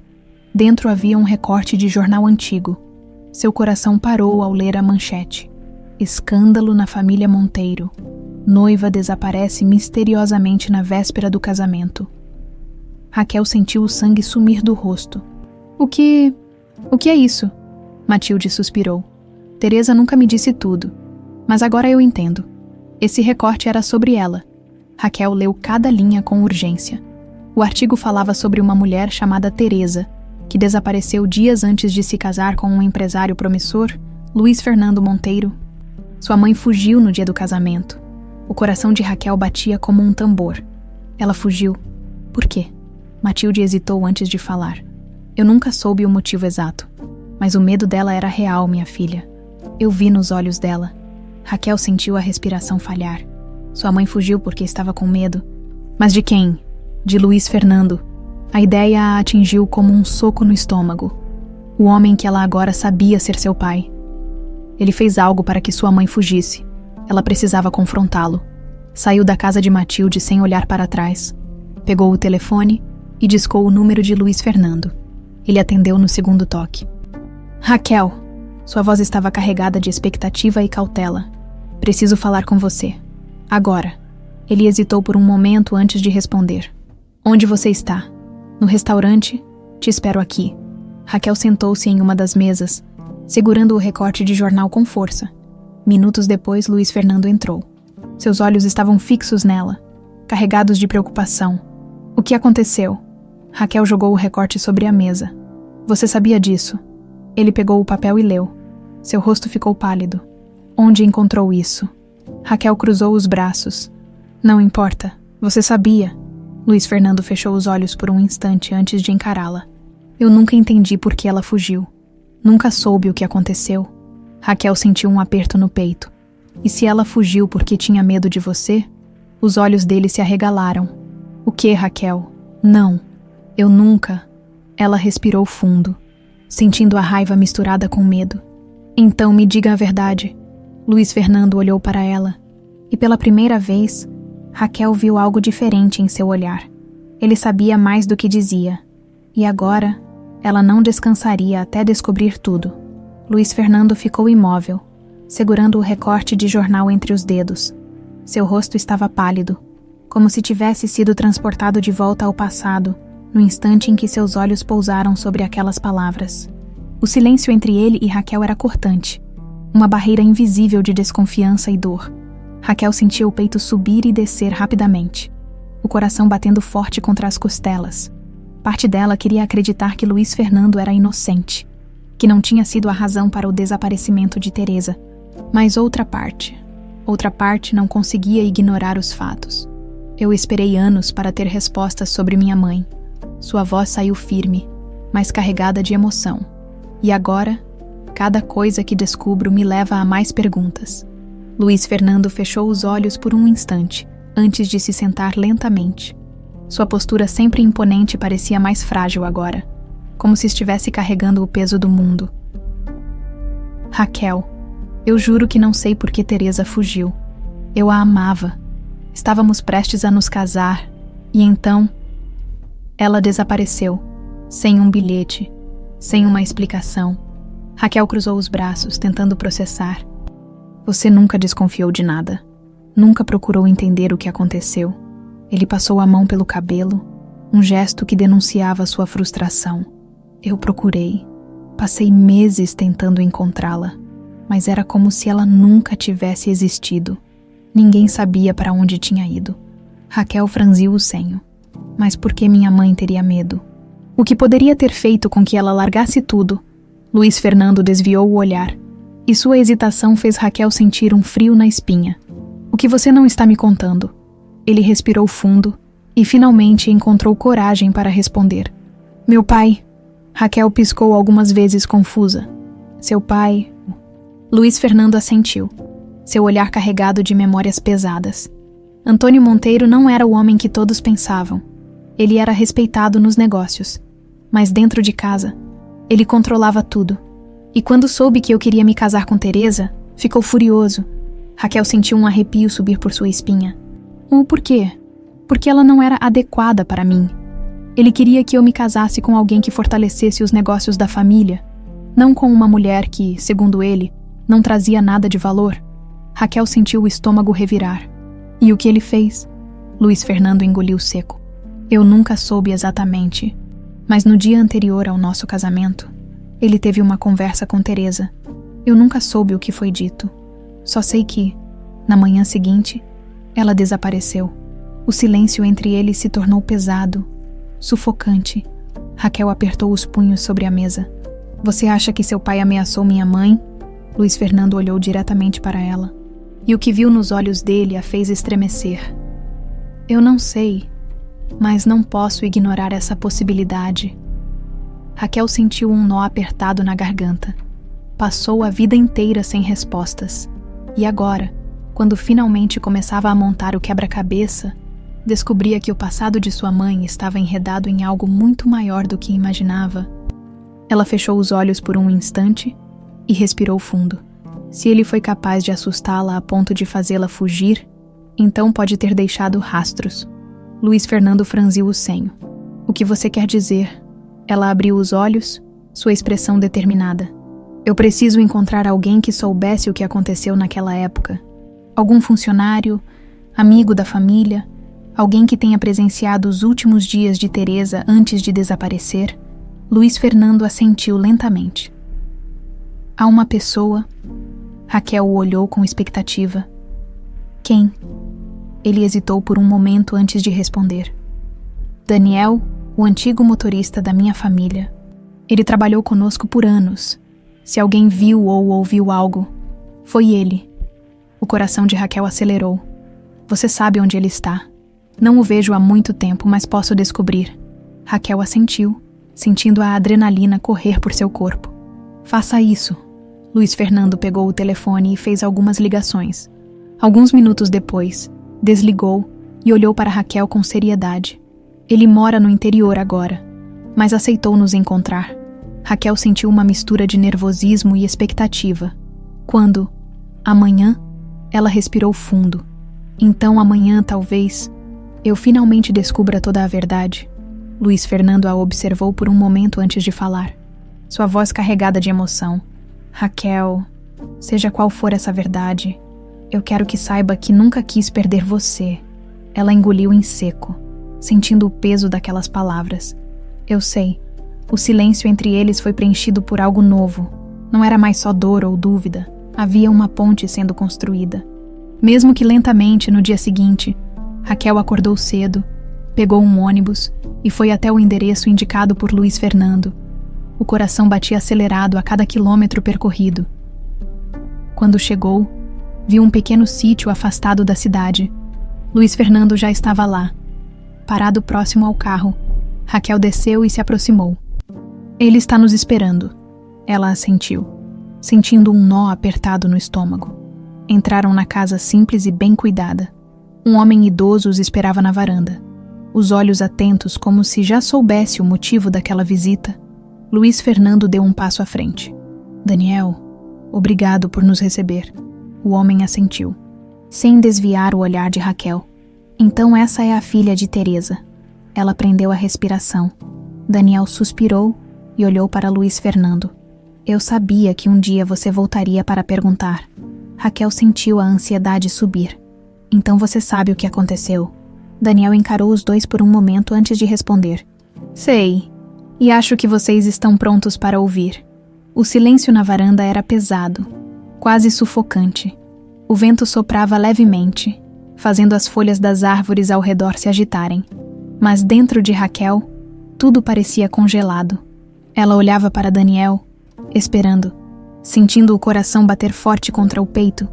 Dentro havia um recorte de jornal antigo. Seu coração parou ao ler a manchete. Escândalo na família Monteiro. Noiva desaparece misteriosamente na véspera do casamento. Raquel sentiu o sangue sumir do rosto. O que é isso? Matilde suspirou. Teresa nunca me disse tudo, mas agora eu entendo. Esse recorte era sobre ela. Raquel leu cada linha com urgência. O artigo falava sobre uma mulher chamada Teresa, que desapareceu dias antes de se casar com um empresário promissor, Luiz Fernando Monteiro. Sua mãe fugiu no dia do casamento. O coração de Raquel batia como um tambor. Ela fugiu. Por quê? Matilde hesitou antes de falar. Eu nunca soube o motivo exato, mas o medo dela era real, minha filha. Eu vi nos olhos dela. Raquel sentiu a respiração falhar. Sua mãe fugiu porque estava com medo, Mas de quem? De Luiz Fernando. A ideia a atingiu como um soco no estômago. O homem que ela agora sabia ser seu pai. Ele fez algo para que sua mãe fugisse. Ela precisava confrontá-lo. Saiu da casa de Matilde sem olhar para trás. Pegou o telefone e discou o número de Luiz Fernando. Ele atendeu no segundo toque. Raquel. Sua voz estava carregada de expectativa e cautela. Preciso falar com você. Agora. Ele hesitou por um momento antes de responder. Onde você está? No restaurante? Te espero aqui. Raquel sentou-se em uma das mesas, segurando o recorte de jornal com força. Minutos depois, Luiz Fernando entrou. Seus olhos estavam fixos nela, carregados de preocupação. O que aconteceu? Raquel jogou o recorte sobre a mesa. Você sabia disso? Ele pegou o papel e leu. Seu rosto ficou pálido. Onde encontrou isso? Raquel cruzou os braços. Não importa. Você sabia. Luiz Fernando fechou os olhos por um instante antes de encará-la. Eu nunca entendi por que ela fugiu. Nunca soube o que aconteceu. Raquel sentiu um aperto no peito. E se ela fugiu porque tinha medo de você? Os olhos dele se arregalaram. O que, Raquel? Não. Eu nunca. Ela respirou fundo, sentindo a raiva misturada com medo. Então me diga a verdade. Luiz Fernando olhou para ela. E pela primeira vez, Raquel viu algo diferente em seu olhar. Ele sabia mais do que dizia. E agora, ela não descansaria até descobrir tudo. Luiz Fernando ficou imóvel, segurando o recorte de jornal entre os dedos. Seu rosto estava pálido, como se tivesse sido transportado de volta ao passado, no instante em que seus olhos pousaram sobre aquelas palavras. O silêncio entre ele e Raquel era cortante, uma barreira invisível de desconfiança e dor. Raquel sentia o peito subir e descer rapidamente, o coração batendo forte contra as costelas. Parte dela queria acreditar que Luiz Fernando era inocente, que não tinha sido a razão para o desaparecimento de Teresa, mas outra parte não conseguia ignorar os fatos. Eu esperei anos para ter respostas sobre minha mãe. Sua voz saiu firme, mas carregada de emoção. E agora, cada coisa que descubro me leva a mais perguntas. Luiz Fernando fechou os olhos por um instante, antes de se sentar lentamente. Sua postura sempre imponente parecia mais frágil agora, como se estivesse carregando o peso do mundo. Raquel, eu juro que não sei por que Teresa fugiu. Eu a amava. Estávamos prestes a nos casar, e então ela desapareceu, sem um bilhete, sem uma explicação. Raquel cruzou os braços, tentando processar. Você nunca desconfiou de nada. Nunca procurou entender o que aconteceu. Ele passou a mão pelo cabelo, um gesto que denunciava sua frustração. Eu procurei. Passei meses tentando encontrá-la, mas era como se ela nunca tivesse existido. Ninguém sabia para onde tinha ido. Raquel franziu o senho. Mas por que minha mãe teria medo? O que poderia ter feito com que ela largasse tudo? Luiz Fernando desviou o olhar, e sua hesitação fez Raquel sentir um frio na espinha. O que você não está me contando? Ele respirou fundo e finalmente encontrou coragem para responder. Meu pai. Raquel piscou algumas vezes confusa. Seu pai. Luiz Fernando assentiu, seu olhar carregado de memórias pesadas. Antônio Monteiro não era o homem que todos pensavam. Ele era respeitado nos negócios, mas dentro de casa, ele controlava tudo. E quando soube que eu queria me casar com Teresa, ficou furioso. Raquel sentiu um arrepio subir por sua espinha. Por quê? Porque ela não era adequada para mim. Ele queria que eu me casasse com alguém que fortalecesse os negócios da família, não com uma mulher que, segundo ele, não trazia nada de valor. Raquel sentiu o estômago revirar. E o que ele fez? Luiz Fernando engoliu seco. Eu nunca soube exatamente, mas no dia anterior ao nosso casamento, ele teve uma conversa com Teresa. Eu nunca soube o que foi dito. Só sei que, na manhã seguinte, ela desapareceu. O silêncio entre eles se tornou pesado, sufocante. Raquel apertou os punhos sobre a mesa. Você acha que seu pai ameaçou minha mãe? Luiz Fernando olhou diretamente para ela, e o que viu nos olhos dele a fez estremecer. Eu não sei, mas não posso ignorar essa possibilidade. Raquel sentiu um nó apertado na garganta. Passou a vida inteira sem respostas. E agora, quando finalmente começava a montar o quebra-cabeça, descobria que o passado de sua mãe estava enredado em algo muito maior do que imaginava. Ela fechou os olhos por um instante e respirou fundo. Se ele foi capaz de assustá-la a ponto de fazê-la fugir, então pode ter deixado rastros. Luiz Fernando franziu o senho. O que você quer dizer? Ela abriu os olhos, sua expressão determinada. Eu preciso encontrar alguém que soubesse o que aconteceu naquela época. Algum funcionário, amigo da família, alguém que tenha presenciado os últimos dias de Teresa antes de desaparecer. Luiz Fernando assentiu lentamente. Há uma pessoa. Raquel o olhou com expectativa. Quem? Ele hesitou por um momento antes de responder. Daniel, o antigo motorista da minha família. Ele trabalhou conosco por anos. Se alguém viu ou ouviu algo, foi ele. O coração de Raquel acelerou. Você sabe onde ele está. Não o vejo há muito tempo, mas posso descobrir. Raquel assentiu, sentindo a adrenalina correr por seu corpo. Faça isso. Luiz Fernando pegou o telefone e fez algumas ligações. Alguns minutos depois, desligou e olhou para Raquel com seriedade. Ele mora no interior agora, mas aceitou nos encontrar. Raquel sentiu uma mistura de nervosismo e expectativa. Quando, amanhã, ela respirou fundo. Então amanhã, talvez, eu finalmente descubra toda a verdade. Luiz Fernando a observou por um momento antes de falar. Sua voz carregada de emoção. Raquel, seja qual for essa verdade, eu quero que saiba que nunca quis perder você. Ela engoliu em seco, sentindo o peso daquelas palavras. Eu sei. O silêncio entre eles foi preenchido por algo novo. Não era mais só dor ou dúvida. Havia uma ponte sendo construída. Mesmo que lentamente, no dia seguinte, Raquel acordou cedo, pegou um ônibus e foi até o endereço indicado por Luiz Fernando. O coração batia acelerado a cada quilômetro percorrido. Quando chegou, viu um pequeno sítio afastado da cidade. Luiz Fernando já estava lá, parado próximo ao carro. Raquel desceu e se aproximou. Ele está nos esperando. Ela assentiu, sentindo um nó apertado no estômago. Entraram na casa simples e bem cuidada. Um homem idoso os esperava na varanda. Os olhos atentos como se já soubesse o motivo daquela visita. Luiz Fernando deu um passo à frente. Daniel, obrigado por nos receber. O homem assentiu, sem desviar o olhar de Raquel. Então essa é a filha de Teresa. Ela prendeu a respiração. Daniel suspirou e olhou para Luiz Fernando. Eu sabia que um dia você voltaria para perguntar. Raquel sentiu a ansiedade subir. Então você sabe o que aconteceu. Daniel encarou os dois por um momento antes de responder. Sei, e acho que vocês estão prontos para ouvir. O silêncio na varanda era pesado, quase sufocante. O vento soprava levemente, fazendo as folhas das árvores ao redor se agitarem. Mas dentro de Raquel, tudo parecia congelado. Ela olhava para Daniel, esperando, sentindo o coração bater forte contra o peito.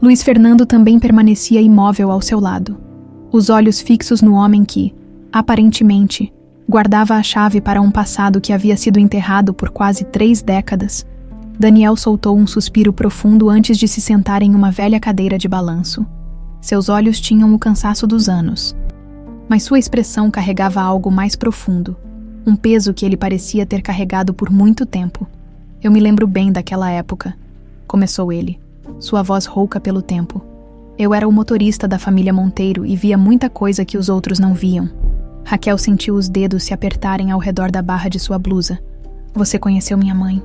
Luiz Fernando também permanecia imóvel ao seu lado, os olhos fixos no homem que, aparentemente, guardava a chave para um passado que havia sido enterrado por quase 3 décadas. Daniel soltou um suspiro profundo antes de se sentar em uma velha cadeira de balanço. Seus olhos tinham o cansaço dos anos, mas sua expressão carregava algo mais profundo, um peso que ele parecia ter carregado por muito tempo. Eu me lembro bem daquela época, começou ele, sua voz rouca pelo tempo. Eu era o motorista da família Monteiro e via muita coisa que os outros não viam. Raquel sentiu os dedos se apertarem ao redor da barra de sua blusa. Você conheceu minha mãe?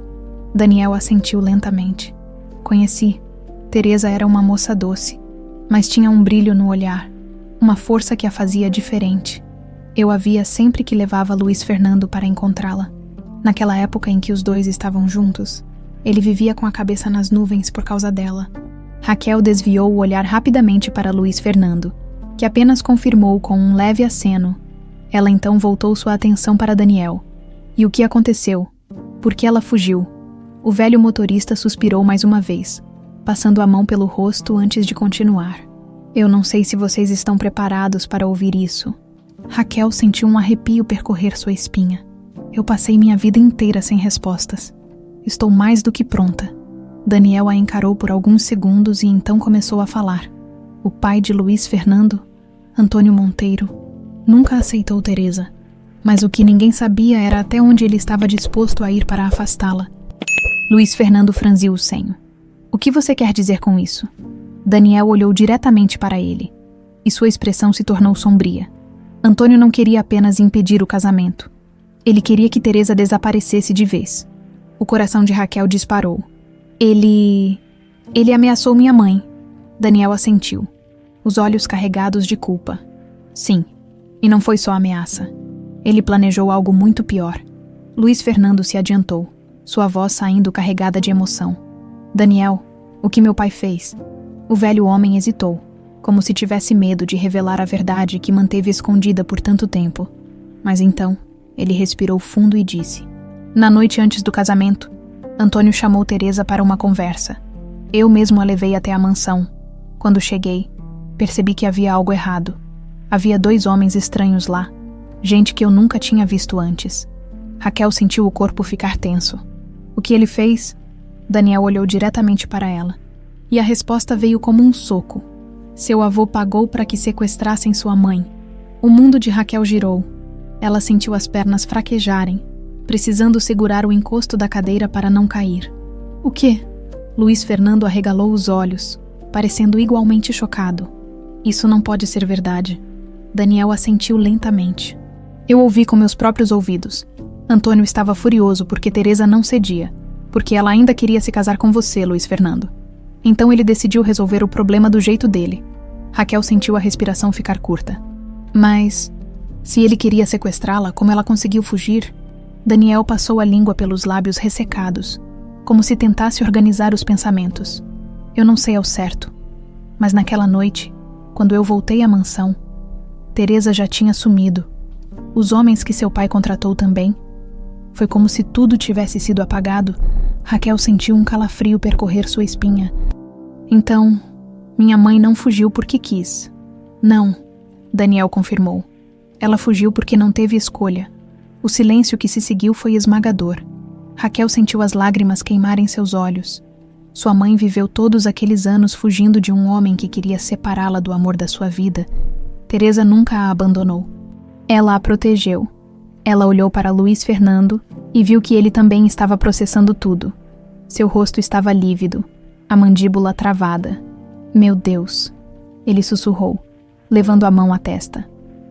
Daniel assentiu lentamente. Conheci. Teresa era uma moça doce, mas tinha um brilho no olhar, uma força que a fazia diferente. Eu a via sempre que levava Luiz Fernando para encontrá-la. Naquela época em que os dois estavam juntos, ele vivia com a cabeça nas nuvens por causa dela. Raquel desviou o olhar rapidamente para Luiz Fernando, que apenas confirmou com um leve aceno. Ela então voltou sua atenção para Daniel. E o que aconteceu? Por que ela fugiu? O velho motorista suspirou mais uma vez, passando a mão pelo rosto antes de continuar. Eu não sei se vocês estão preparados para ouvir isso. Raquel sentiu um arrepio percorrer sua espinha. Eu passei minha vida inteira sem respostas. Estou mais do que pronta. Daniel a encarou por alguns segundos e então começou a falar. O pai de Luiz Fernando? Antônio Monteiro nunca aceitou Teresa, mas o que ninguém sabia era até onde ele estava disposto a ir para afastá-la. Luiz Fernando franziu o senho. O que você quer dizer com isso? Daniel olhou diretamente para ele, e sua expressão se tornou sombria. Antônio não queria apenas impedir o casamento. Ele queria que Teresa desaparecesse de vez. O coração de Raquel disparou. Ele ameaçou minha mãe. Daniel assentiu, os olhos carregados de culpa. Sim, e não foi só ameaça. Ele planejou algo muito pior. Luiz Fernando se adiantou, sua voz saindo carregada de emoção. Daniel, o que meu pai fez? O velho homem hesitou, como se tivesse medo de revelar a verdade que manteve escondida por tanto tempo. Mas então, ele respirou fundo e disse: na noite antes do casamento, Antônio chamou Teresa para uma conversa. Eu mesmo a levei até a mansão. Quando cheguei, percebi que havia algo errado. Havia 2 homens estranhos lá, gente que eu nunca tinha visto antes. Raquel sentiu o corpo ficar tenso. O que ele fez? Daniel olhou diretamente para ela, e a resposta veio como um soco. Seu avô pagou para que sequestrassem sua mãe. O mundo de Raquel girou. Ela sentiu as pernas fraquejarem, precisando segurar o encosto da cadeira para não cair. O quê? Luiz Fernando arregalou os olhos, parecendo igualmente chocado. Isso não pode ser verdade. Daniel assentiu lentamente. Eu ouvi com meus próprios ouvidos. Antônio estava furioso porque Teresa não cedia, porque ela ainda queria se casar com você, Luiz Fernando. Então ele decidiu resolver o problema do jeito dele. Raquel sentiu a respiração ficar curta. Mas, se ele queria sequestrá-la, como ela conseguiu fugir? Daniel passou a língua pelos lábios ressecados, como se tentasse organizar os pensamentos. Eu não sei ao certo, mas naquela noite, quando eu voltei à mansão, Teresa já tinha sumido. Os homens que seu pai contratou também. Foi como se tudo tivesse sido apagado. Raquel sentiu um calafrio percorrer sua espinha. Então, minha mãe não fugiu porque quis. Não, Daniel confirmou. Ela fugiu porque não teve escolha. O silêncio que se seguiu foi esmagador. Raquel sentiu as lágrimas queimarem seus olhos. Sua mãe viveu todos aqueles anos fugindo de um homem que queria separá-la do amor da sua vida. Teresa nunca a abandonou. Ela a protegeu. Ela olhou para Luiz Fernando e viu que ele também estava processando tudo. Seu rosto estava lívido, a mandíbula travada. Meu Deus! Ele sussurrou, levando a mão à testa.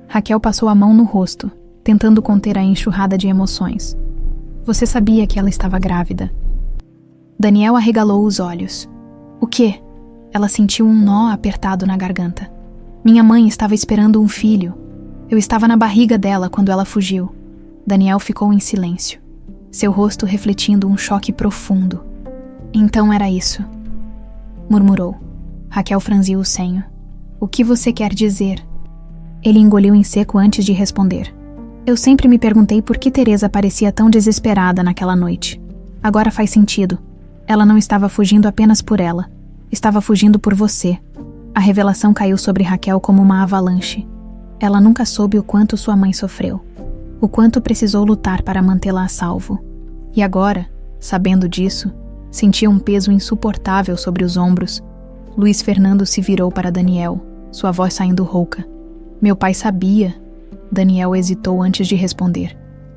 Raquel passou a mão no rosto, tentando conter a enxurrada de emoções. Você sabia que ela estava grávida. Daniel arregalou os olhos. O quê? Ela sentiu um nó apertado na garganta. Minha mãe estava esperando um filho. Eu estava na barriga dela quando ela fugiu. Daniel ficou em silêncio, seu rosto refletindo um choque profundo. Então era isso, murmurou. Raquel franziu o senho. O que você quer dizer? Ele engoliu em seco antes de responder. Eu sempre me perguntei por que Teresa parecia tão desesperada naquela noite. Agora faz sentido. Ela não estava fugindo apenas por ela. Estava fugindo por você. A revelação caiu sobre Raquel como uma avalanche. Ela nunca soube o quanto sua mãe sofreu. O quanto precisou lutar para mantê-la a salvo. E agora, sabendo disso, sentia um peso insuportável sobre os ombros. Luiz Fernando se virou para Daniel, sua voz saindo rouca. Meu pai sabia. Daniel hesitou antes de responder.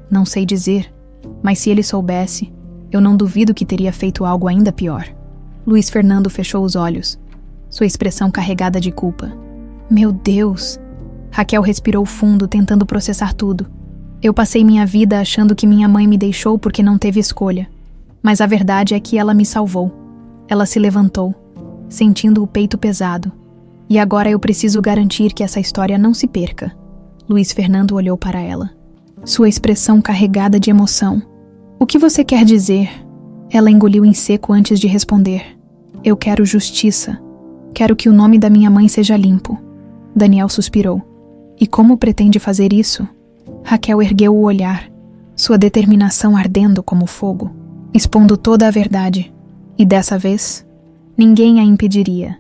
Não sei dizer, mas se ele soubesse, eu não duvido que teria feito algo ainda pior. Luiz Fernando fechou os olhos, sua expressão carregada de culpa. Meu Deus! Raquel respirou fundo, tentando processar tudo. Eu passei minha vida achando que minha mãe me deixou porque não teve escolha. Mas a verdade é que ela me salvou. Ela se levantou, sentindo o peito pesado. E agora eu preciso garantir que essa história não se perca. Luiz Fernando olhou para ela, sua expressão carregada de emoção. O que você quer dizer? Ela engoliu em seco antes de responder. Eu quero justiça. Quero que o nome da minha mãe seja limpo. Daniel suspirou. E como pretende fazer isso? Raquel ergueu o olhar, sua determinação ardendo como fogo, expondo toda a verdade. E dessa vez, ninguém a impediria.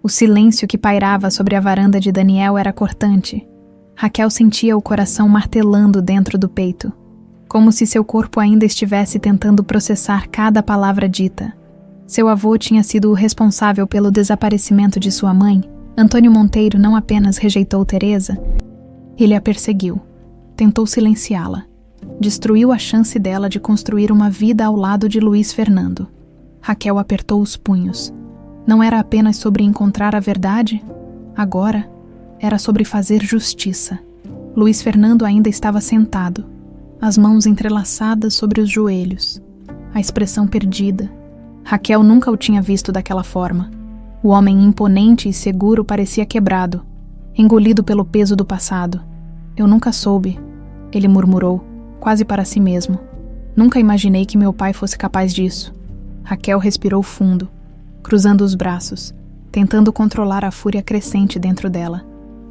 O silêncio que pairava sobre a varanda de Daniel era cortante. Raquel sentia o coração martelando dentro do peito, como se seu corpo ainda estivesse tentando processar cada palavra dita. Seu avô tinha sido o responsável pelo desaparecimento de sua mãe, Antônio Monteiro não apenas rejeitou Teresa, ele a perseguiu, tentou silenciá-la, destruiu a chance dela de construir uma vida ao lado de Luiz Fernando. Raquel apertou os punhos. Não era apenas sobre encontrar a verdade, agora era sobre fazer justiça. Luiz Fernando ainda estava sentado, as mãos entrelaçadas sobre os joelhos, a expressão perdida. Raquel nunca o tinha visto daquela forma. O homem imponente e seguro parecia quebrado, engolido pelo peso do passado. Eu nunca soube, ele murmurou, quase para si mesmo. Nunca imaginei que meu pai fosse capaz disso. Raquel respirou fundo, cruzando os braços, tentando controlar a fúria crescente dentro dela.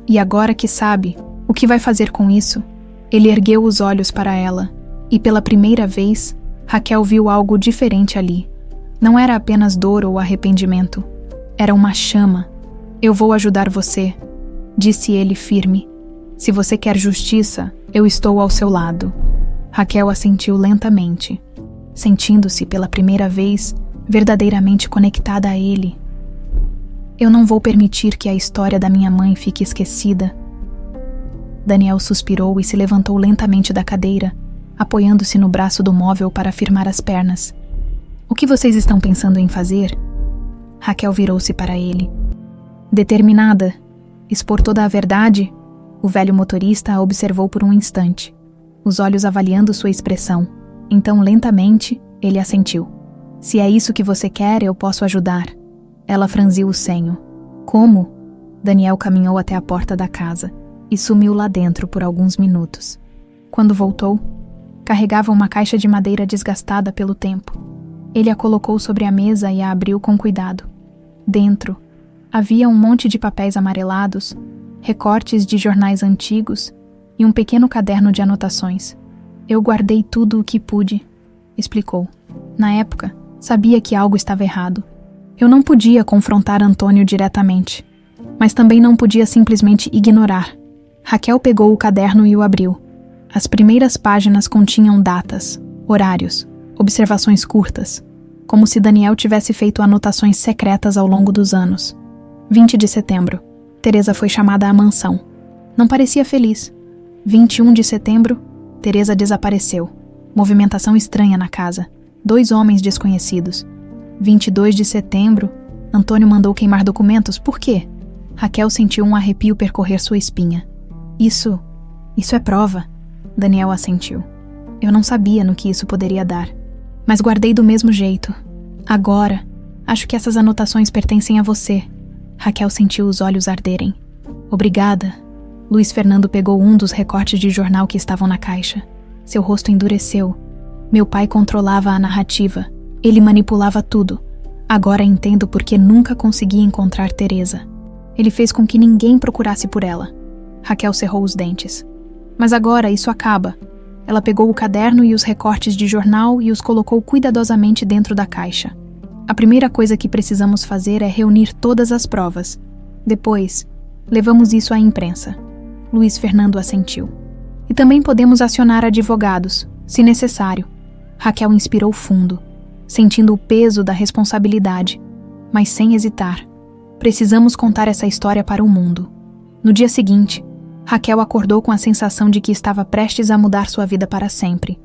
E agora que sabe, o que vai fazer com isso? Ele ergueu os olhos para ela, e pela primeira vez, Raquel viu algo diferente ali. Não era apenas dor ou arrependimento. Era uma chama. Eu vou ajudar você, disse ele firme. Se você quer justiça, eu estou ao seu lado. Raquel assentiu lentamente, sentindo-se pela primeira vez verdadeiramente conectada a ele. Eu não vou permitir que a história da minha mãe fique esquecida. Daniel suspirou e se levantou lentamente da cadeira, apoiando-se no braço do móvel para firmar as pernas. O que vocês estão pensando em fazer? Raquel virou-se para ele. Determinada, expor toda a verdade, o velho motorista a observou por um instante, os olhos avaliando sua expressão. Então, lentamente, ele assentiu. Se é isso que você quer, eu posso ajudar. Ela franziu o senho. Como? Daniel caminhou até a porta da casa e sumiu lá dentro por alguns minutos. Quando voltou, carregava uma caixa de madeira desgastada pelo tempo. Ele a colocou sobre a mesa e a abriu com cuidado. Dentro, havia um monte de papéis amarelados, recortes de jornais antigos e um pequeno caderno de anotações. Eu guardei tudo o que pude, explicou. Na época, sabia que algo estava errado. Eu não podia confrontar Antônio diretamente, mas também não podia simplesmente ignorar. Raquel pegou o caderno e o abriu. As primeiras páginas continham datas, horários, observações curtas, como se Daniel tivesse feito anotações secretas ao longo dos anos. 20 de setembro. Teresa foi chamada à mansão. Não parecia feliz. 21 de setembro. Teresa desapareceu. Movimentação estranha na casa. 2 homens desconhecidos. 22 de setembro. Antônio mandou queimar documentos. Por quê? Raquel sentiu um arrepio percorrer sua espinha. Isso é prova. Daniel assentiu. Eu não sabia no que isso poderia dar, mas guardei do mesmo jeito. Agora, acho que essas anotações pertencem a você. Raquel sentiu os olhos arderem. Obrigada. Luiz Fernando pegou um dos recortes de jornal que estavam na caixa. Seu rosto endureceu. Meu pai controlava a narrativa. Ele manipulava tudo. Agora entendo por que nunca consegui encontrar Teresa. Ele fez com que ninguém procurasse por ela. Raquel cerrou os dentes. Mas agora isso acaba. Ela pegou o caderno e os recortes de jornal e os colocou cuidadosamente dentro da caixa. A primeira coisa que precisamos fazer é reunir todas as provas. Depois, levamos isso à imprensa. Luiz Fernando assentiu. E também podemos acionar advogados, se necessário. Raquel inspirou fundo, sentindo o peso da responsabilidade, mas sem hesitar. Precisamos contar essa história para o mundo. No dia seguinte, Raquel acordou com a sensação de que estava prestes a mudar sua vida para sempre.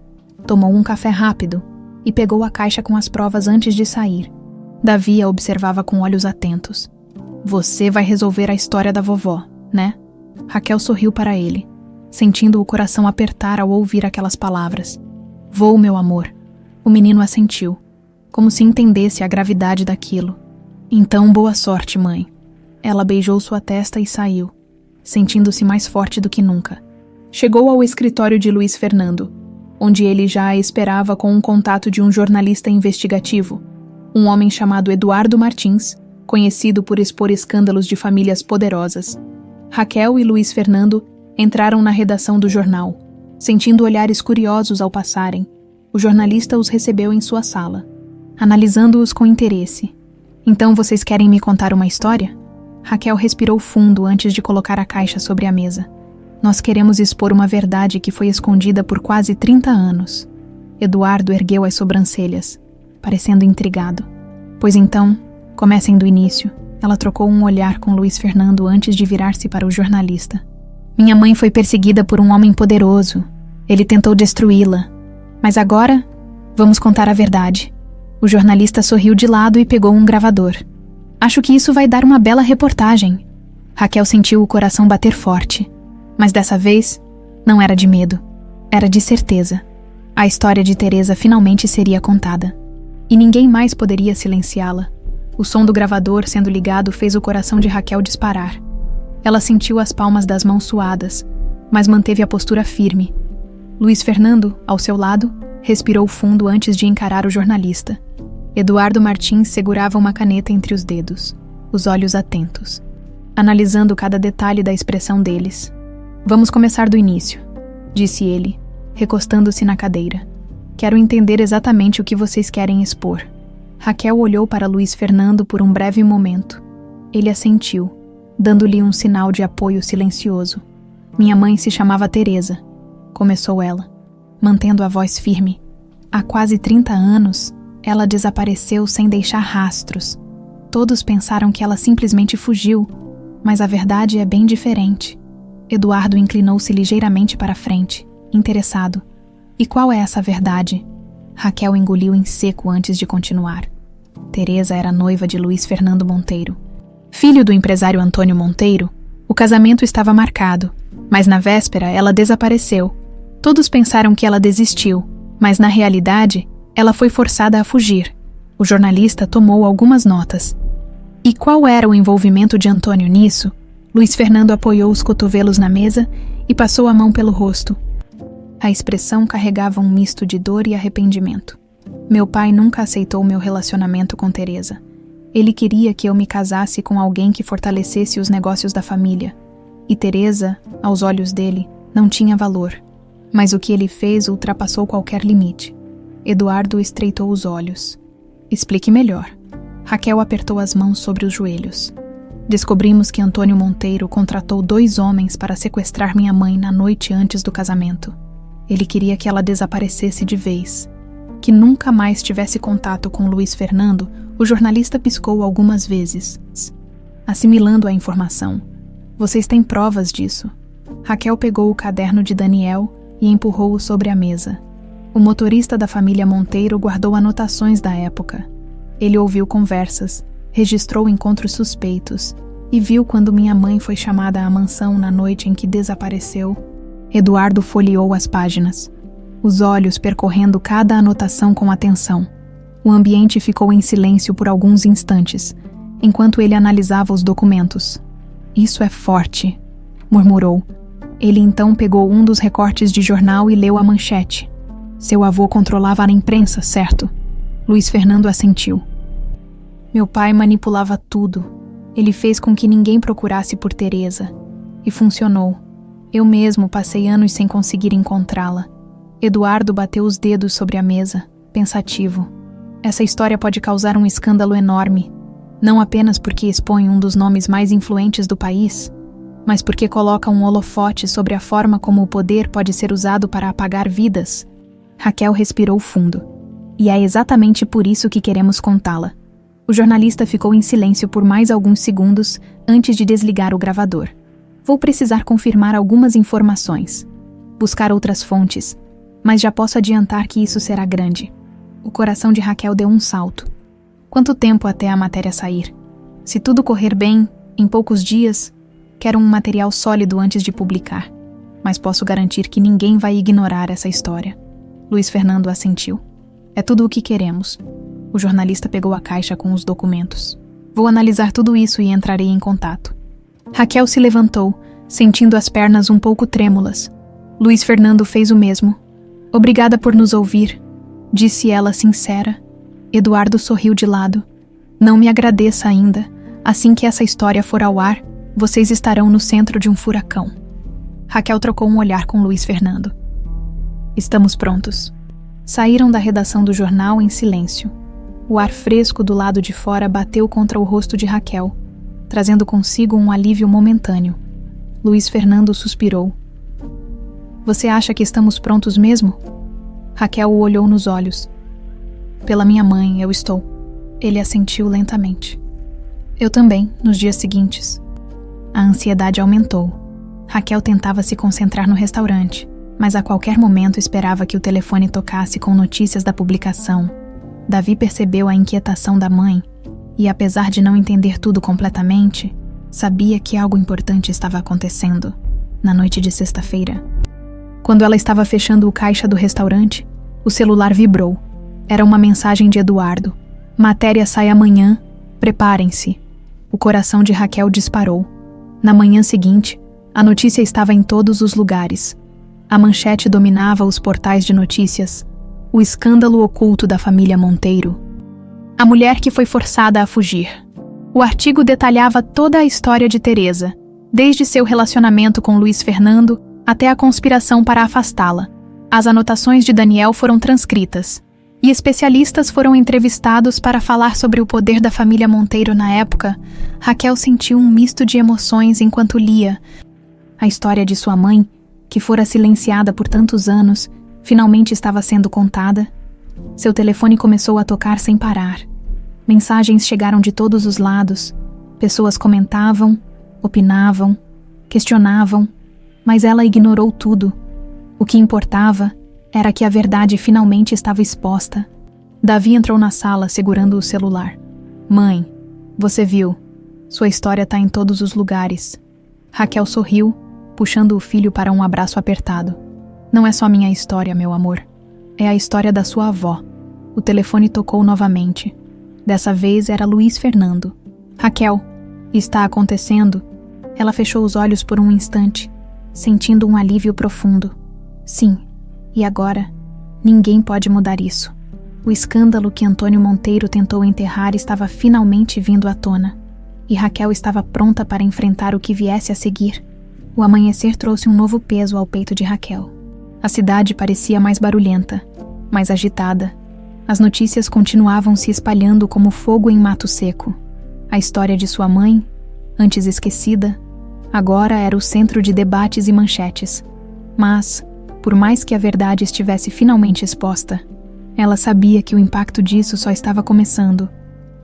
Tomou um café rápido e pegou a caixa com as provas antes de sair. Davi a observava com olhos atentos. Você vai resolver a história da vovó, né? Raquel sorriu para ele, sentindo o coração apertar ao ouvir aquelas palavras. Vou, meu amor. O menino assentiu, como se entendesse a gravidade daquilo. Então, boa sorte, mãe. Ela beijou sua testa e saiu, sentindo-se mais forte do que nunca. Chegou ao escritório de Luiz Fernando, onde ele já a esperava com um contato de um jornalista investigativo, um homem chamado Eduardo Martins, conhecido por expor escândalos de famílias poderosas. Raquel e Luiz Fernando entraram na redação do jornal, sentindo olhares curiosos ao passarem. O jornalista os recebeu em sua sala, analisando-os com interesse. Então vocês querem me contar uma história? Raquel respirou fundo antes de colocar a caixa sobre a mesa. Nós queremos expor uma verdade que foi escondida por quase 30 anos. Eduardo ergueu as sobrancelhas, parecendo intrigado. Pois então, comecem do início. Ela trocou um olhar com Luiz Fernando antes de virar-se para o jornalista. Minha mãe foi perseguida por um homem poderoso. Ele tentou destruí-la. Mas agora, vamos contar a verdade. O jornalista sorriu de lado e pegou um gravador. Acho que isso vai dar uma bela reportagem. Raquel sentiu o coração bater forte. Mas dessa vez, não era de medo. Era de certeza. A história de Teresa finalmente seria contada. E ninguém mais poderia silenciá-la. O som do gravador sendo ligado fez o coração de Raquel disparar. Ela sentiu as palmas das mãos suadas, mas manteve a postura firme. Luiz Fernando, ao seu lado, respirou fundo antes de encarar o jornalista. Eduardo Martins segurava uma caneta entre os dedos, os olhos atentos, analisando cada detalhe da expressão deles. Vamos começar do início, disse ele, recostando-se na cadeira. Quero entender exatamente o que vocês querem expor. Raquel olhou para Luiz Fernando por um breve momento. Ele assentiu, dando-lhe um sinal de apoio silencioso. Minha mãe se chamava Teresa, começou ela, mantendo a voz firme. Há quase 30 anos, ela desapareceu sem deixar rastros. Todos pensaram que ela simplesmente fugiu, mas a verdade é bem diferente. Eduardo inclinou-se ligeiramente para a frente, interessado. E qual é essa verdade? Raquel engoliu em seco antes de continuar. Teresa era noiva de Luiz Fernando Monteiro. Filho do empresário Antônio Monteiro, o casamento estava marcado, mas na véspera ela desapareceu. Todos pensaram que ela desistiu, mas na realidade, ela foi forçada a fugir. O jornalista tomou algumas notas. E qual era o envolvimento de Antônio nisso? Luiz Fernando apoiou os cotovelos na mesa e passou a mão pelo rosto. A expressão carregava um misto de dor e arrependimento. Meu pai nunca aceitou meu relacionamento com Teresa. Ele queria que eu me casasse com alguém que fortalecesse os negócios da família. E Teresa, aos olhos dele, não tinha valor. Mas o que ele fez ultrapassou qualquer limite. Eduardo estreitou os olhos. Explique melhor. Raquel apertou as mãos sobre os joelhos. Descobrimos que Antônio Monteiro contratou 2 homens para sequestrar minha mãe na noite antes do casamento. Ele queria que ela desaparecesse de vez. Que nunca mais tivesse contato com Luiz Fernando, o jornalista piscou algumas vezes, assimilando a informação. Vocês têm provas disso. Raquel pegou o caderno de Daniel e empurrou-o sobre a mesa. O motorista da família Monteiro guardou anotações da época. Ele ouviu conversas, registrou encontros suspeitos e viu quando minha mãe foi chamada à mansão na noite em que desapareceu. Eduardo folheou as páginas, os olhos percorrendo cada anotação com atenção. O ambiente ficou em silêncio por alguns instantes, enquanto ele analisava os documentos. Isso é forte, murmurou. Ele então pegou um dos recortes de jornal e leu a manchete. Seu avô controlava a imprensa, certo? Luiz Fernando assentiu. Meu pai manipulava tudo. Ele fez com que ninguém procurasse por Teresa. E funcionou. Eu mesmo passei anos sem conseguir encontrá-la. Eduardo bateu os dedos sobre a mesa, pensativo. Essa história pode causar um escândalo enorme, não apenas porque expõe um dos nomes mais influentes do país, mas porque coloca um holofote sobre a forma como o poder pode ser usado para apagar vidas. Raquel respirou fundo. E é exatamente por isso que queremos contá-la. O jornalista ficou em silêncio por mais alguns segundos antes de desligar o gravador. Vou precisar confirmar algumas informações, buscar outras fontes, mas já posso adiantar que isso será grande. O coração de Raquel deu um salto. Quanto tempo até a matéria sair? Se tudo correr bem, em poucos dias, quero um material sólido antes de publicar, mas posso garantir que ninguém vai ignorar essa história. Luiz Fernando assentiu. É tudo o que queremos. O jornalista pegou a caixa com os documentos. Vou analisar tudo isso e entrarei em contato. Raquel se levantou, sentindo as pernas um pouco trêmulas. Luiz Fernando fez o mesmo. Obrigada por nos ouvir, disse ela sincera. Eduardo sorriu de lado. Não me agradeça ainda. Assim que essa história for ao ar, vocês estarão no centro de um furacão. Raquel trocou um olhar com Luiz Fernando. Estamos prontos. Saíram da redação do jornal em silêncio. O ar fresco do lado de fora bateu contra o rosto de Raquel, trazendo consigo um alívio momentâneo. Luiz Fernando suspirou. Você acha que estamos prontos mesmo? Raquel o olhou nos olhos. Pela minha mãe, eu estou. Ele assentiu lentamente. Eu também, nos dias seguintes. A ansiedade aumentou. Raquel tentava se concentrar no restaurante, mas a qualquer momento esperava que o telefone tocasse com notícias da publicação. Davi percebeu a inquietação da mãe e, apesar de não entender tudo completamente, sabia que algo importante estava acontecendo, na noite de sexta-feira. Quando ela estava fechando o caixa do restaurante, o celular vibrou. Era uma mensagem de Eduardo. Matéria sai amanhã, preparem-se. O coração de Raquel disparou. Na manhã seguinte, a notícia estava em todos os lugares. A manchete dominava os portais de notícias. O escândalo oculto da família Monteiro. A mulher que foi forçada a fugir. O artigo detalhava toda a história de Teresa, desde seu relacionamento com Luiz Fernando até a conspiração para afastá-la. As anotações de Daniel foram transcritas, e especialistas foram entrevistados para falar sobre o poder da família Monteiro na época. Raquel sentiu um misto de emoções enquanto lia. A história de sua mãe, que fora silenciada por tantos anos, finalmente estava sendo contada. Seu telefone começou a tocar sem parar. Mensagens chegaram de todos os lados. Pessoas comentavam, opinavam, questionavam, mas ela ignorou tudo. O que importava era que a verdade finalmente estava exposta. Davi entrou na sala segurando o celular. Mãe, você viu. Sua história está em todos os lugares. Raquel sorriu, puxando o filho para um abraço apertado. Não é só minha história, meu amor. É a história da sua avó. O telefone tocou novamente. Dessa vez era Luiz Fernando. Raquel, está acontecendo? Ela fechou os olhos por um instante, sentindo um alívio profundo. Sim. E agora, ninguém pode mudar isso. O escândalo que Antônio Monteiro tentou enterrar estava finalmente vindo à tona, e Raquel estava pronta para enfrentar o que viesse a seguir. O amanhecer trouxe um novo peso ao peito de Raquel. A cidade parecia mais barulhenta, mais agitada. As notícias continuavam se espalhando como fogo em mato seco. A história de sua mãe, antes esquecida, agora era o centro de debates e manchetes. Mas, por mais que a verdade estivesse finalmente exposta, ela sabia que o impacto disso só estava começando.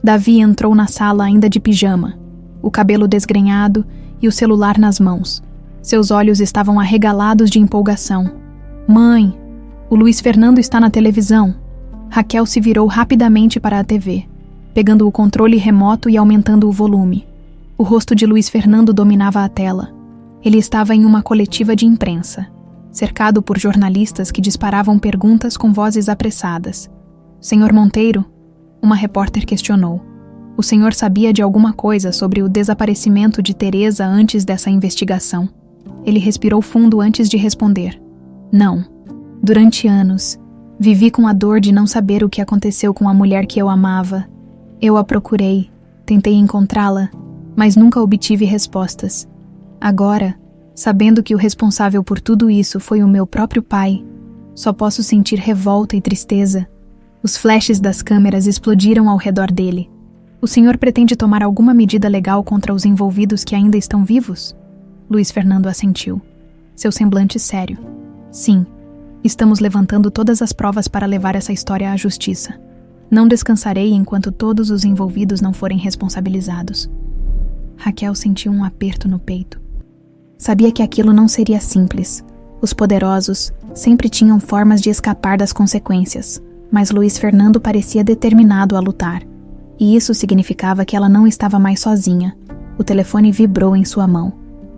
Davi entrou na sala ainda de pijama, o cabelo desgrenhado e o celular nas mãos. Seus olhos estavam arregalados de empolgação. Mãe, o Luiz Fernando está na televisão. Raquel se virou rapidamente para a TV, pegando o controle remoto e aumentando o volume. O rosto de Luiz Fernando dominava a tela. Ele estava em uma coletiva de imprensa, cercado por jornalistas que disparavam perguntas com vozes apressadas. Senhor Monteiro? Uma repórter questionou. O senhor sabia de alguma coisa sobre o desaparecimento de Teresa antes dessa investigação? Ele respirou fundo antes de responder. Não. Durante anos, vivi com a dor de não saber o que aconteceu com a mulher que eu amava. Eu a procurei, tentei encontrá-la, mas nunca obtive respostas. Agora, sabendo que o responsável por tudo isso foi o meu próprio pai, só posso sentir revolta e tristeza. Os flashes das câmeras explodiram ao redor dele. O senhor pretende tomar alguma medida legal contra os envolvidos que ainda estão vivos? Luiz Fernando assentiu. Seu semblante sério. Sim, estamos levantando todas as provas para levar essa história à justiça. Não descansarei enquanto todos os envolvidos não forem responsabilizados. Raquel sentiu um aperto no peito. Sabia que aquilo não seria simples. Os poderosos sempre tinham formas de escapar das consequências, mas Luiz Fernando parecia determinado a lutar. E isso significava que ela não estava mais sozinha. O telefone vibrou em sua mão,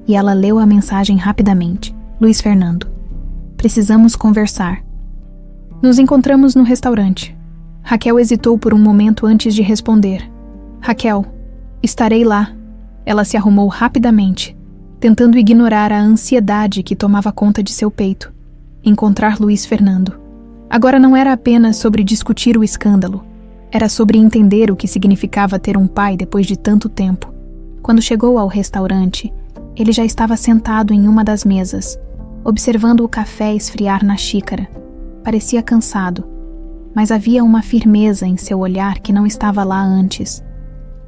e ela leu a mensagem rapidamente. Luiz Fernando. Precisamos conversar. Nos encontramos no restaurante. Raquel hesitou por um momento antes de responder. Raquel, estarei lá. Ela se arrumou rapidamente, tentando ignorar a ansiedade que tomava conta de seu peito. Encontrar Luiz Fernando. Agora não era apenas sobre discutir o escândalo. Era sobre entender o que significava ter um pai depois de tanto tempo. Quando chegou ao restaurante, ele já estava sentado em uma das mesas, observando o café esfriar na xícara. Parecia cansado, mas havia uma firmeza em seu olhar que não estava lá antes.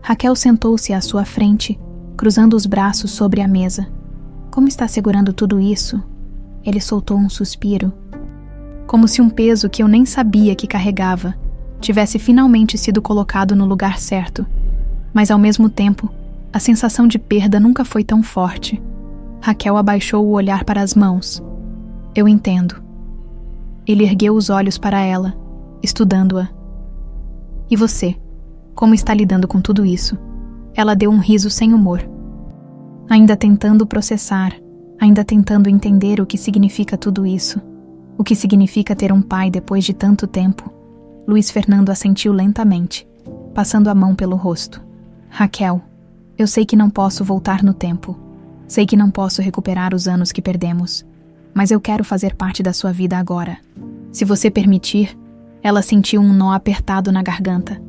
Raquel sentou-se à sua frente, cruzando os braços sobre a mesa. Como está segurando tudo isso? Ele soltou um suspiro. Como se um peso que eu nem sabia que carregava tivesse finalmente sido colocado no lugar certo. Mas ao mesmo tempo, a sensação de perda nunca foi tão forte. Raquel abaixou o olhar para as mãos. Eu entendo. Ele ergueu os olhos para ela, estudando-a. E você? Como está lidando com tudo isso? Ela deu um riso sem humor. Ainda tentando processar, ainda tentando entender o que significa tudo isso. O que significa ter um pai depois de tanto tempo. Luiz Fernando assentiu lentamente, passando a mão pelo rosto. Raquel, eu sei que não posso voltar no tempo. Sei que não posso recuperar os anos que perdemos. Mas eu quero fazer parte da sua vida agora. Se você permitir, ela sentiu um nó apertado na garganta.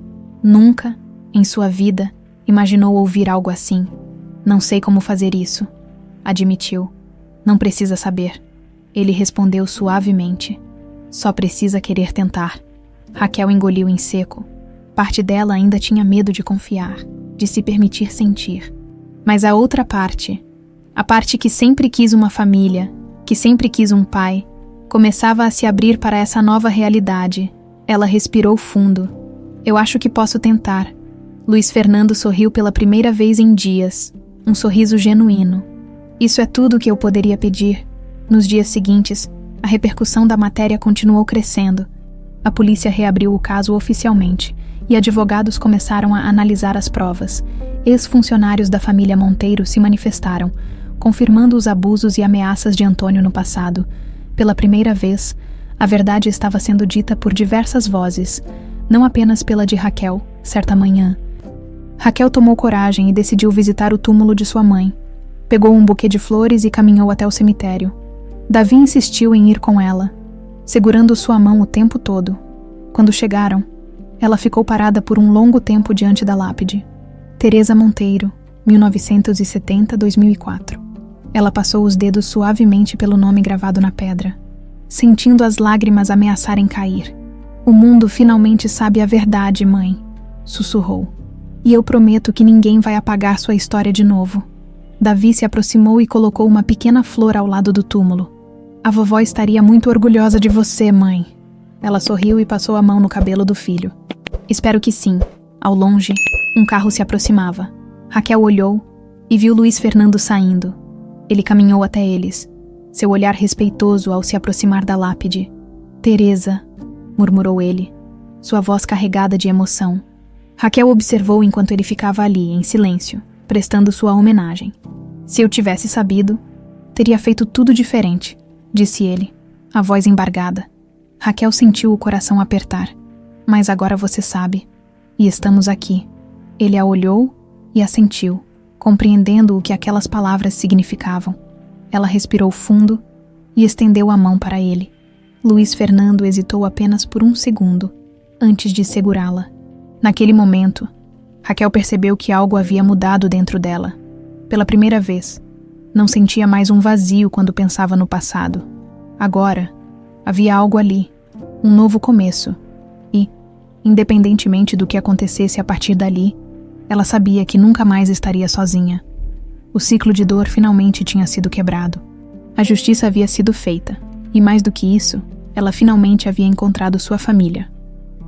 Nunca, em sua vida, imaginou ouvir algo assim. Não sei como fazer isso, admitiu. Não precisa saber. Ele respondeu suavemente. Só precisa querer tentar. Raquel engoliu em seco. Parte dela ainda tinha medo de confiar, de se permitir sentir. Mas a outra parte, a parte que sempre quis uma família, que sempre quis um pai, começava a se abrir para essa nova realidade. Ela respirou fundo. Eu acho que posso tentar. Luiz Fernando sorriu pela primeira vez em dias. Um sorriso genuíno. Isso é tudo o que eu poderia pedir. Nos dias seguintes, a repercussão da matéria continuou crescendo. A polícia reabriu o caso oficialmente e advogados começaram a analisar as provas. Ex-funcionários da família Monteiro se manifestaram, confirmando os abusos e ameaças de Antônio no passado. Pela primeira vez, a verdade estava sendo dita por diversas vozes, não apenas pela de Raquel, certa manhã. Raquel tomou coragem e decidiu visitar o túmulo de sua mãe. Pegou um buquê de flores e caminhou até o cemitério. Davi insistiu em ir com ela, segurando sua mão o tempo todo. Quando chegaram, ela ficou parada por um longo tempo diante da lápide. Teresa Monteiro, 1970-2004. Ela passou os dedos suavemente pelo nome gravado na pedra, sentindo as lágrimas ameaçarem cair. O mundo finalmente sabe a verdade, mãe, sussurrou. E eu prometo que ninguém vai apagar sua história de novo. Davi se aproximou e colocou uma pequena flor ao lado do túmulo. A vovó estaria muito orgulhosa de você, mãe. Ela sorriu e passou a mão no cabelo do filho. Espero que sim. Ao longe, um carro se aproximava. Raquel olhou e viu Luiz Fernando saindo. Ele caminhou até eles, seu olhar respeitoso ao se aproximar da lápide. Teresa, murmurou ele, sua voz carregada de emoção. Raquel observou enquanto ele ficava ali, em silêncio, prestando sua homenagem. Se eu tivesse sabido, teria feito tudo diferente, disse ele, a voz embargada. Raquel sentiu o coração apertar. Mas agora você sabe, e estamos aqui. Ele a olhou e assentiu, compreendendo o que aquelas palavras significavam. Ela respirou fundo e estendeu a mão para ele. Luiz Fernando hesitou apenas por um segundo, antes de segurá-la. Naquele momento, Raquel percebeu que algo havia mudado dentro dela. Pela primeira vez, não sentia mais um vazio quando pensava no passado. Agora, havia algo ali, um novo começo. E, independentemente do que acontecesse a partir dali, ela sabia que nunca mais estaria sozinha. O ciclo de dor finalmente tinha sido quebrado. A justiça havia sido feita, e mais do que isso, ela finalmente havia encontrado sua família.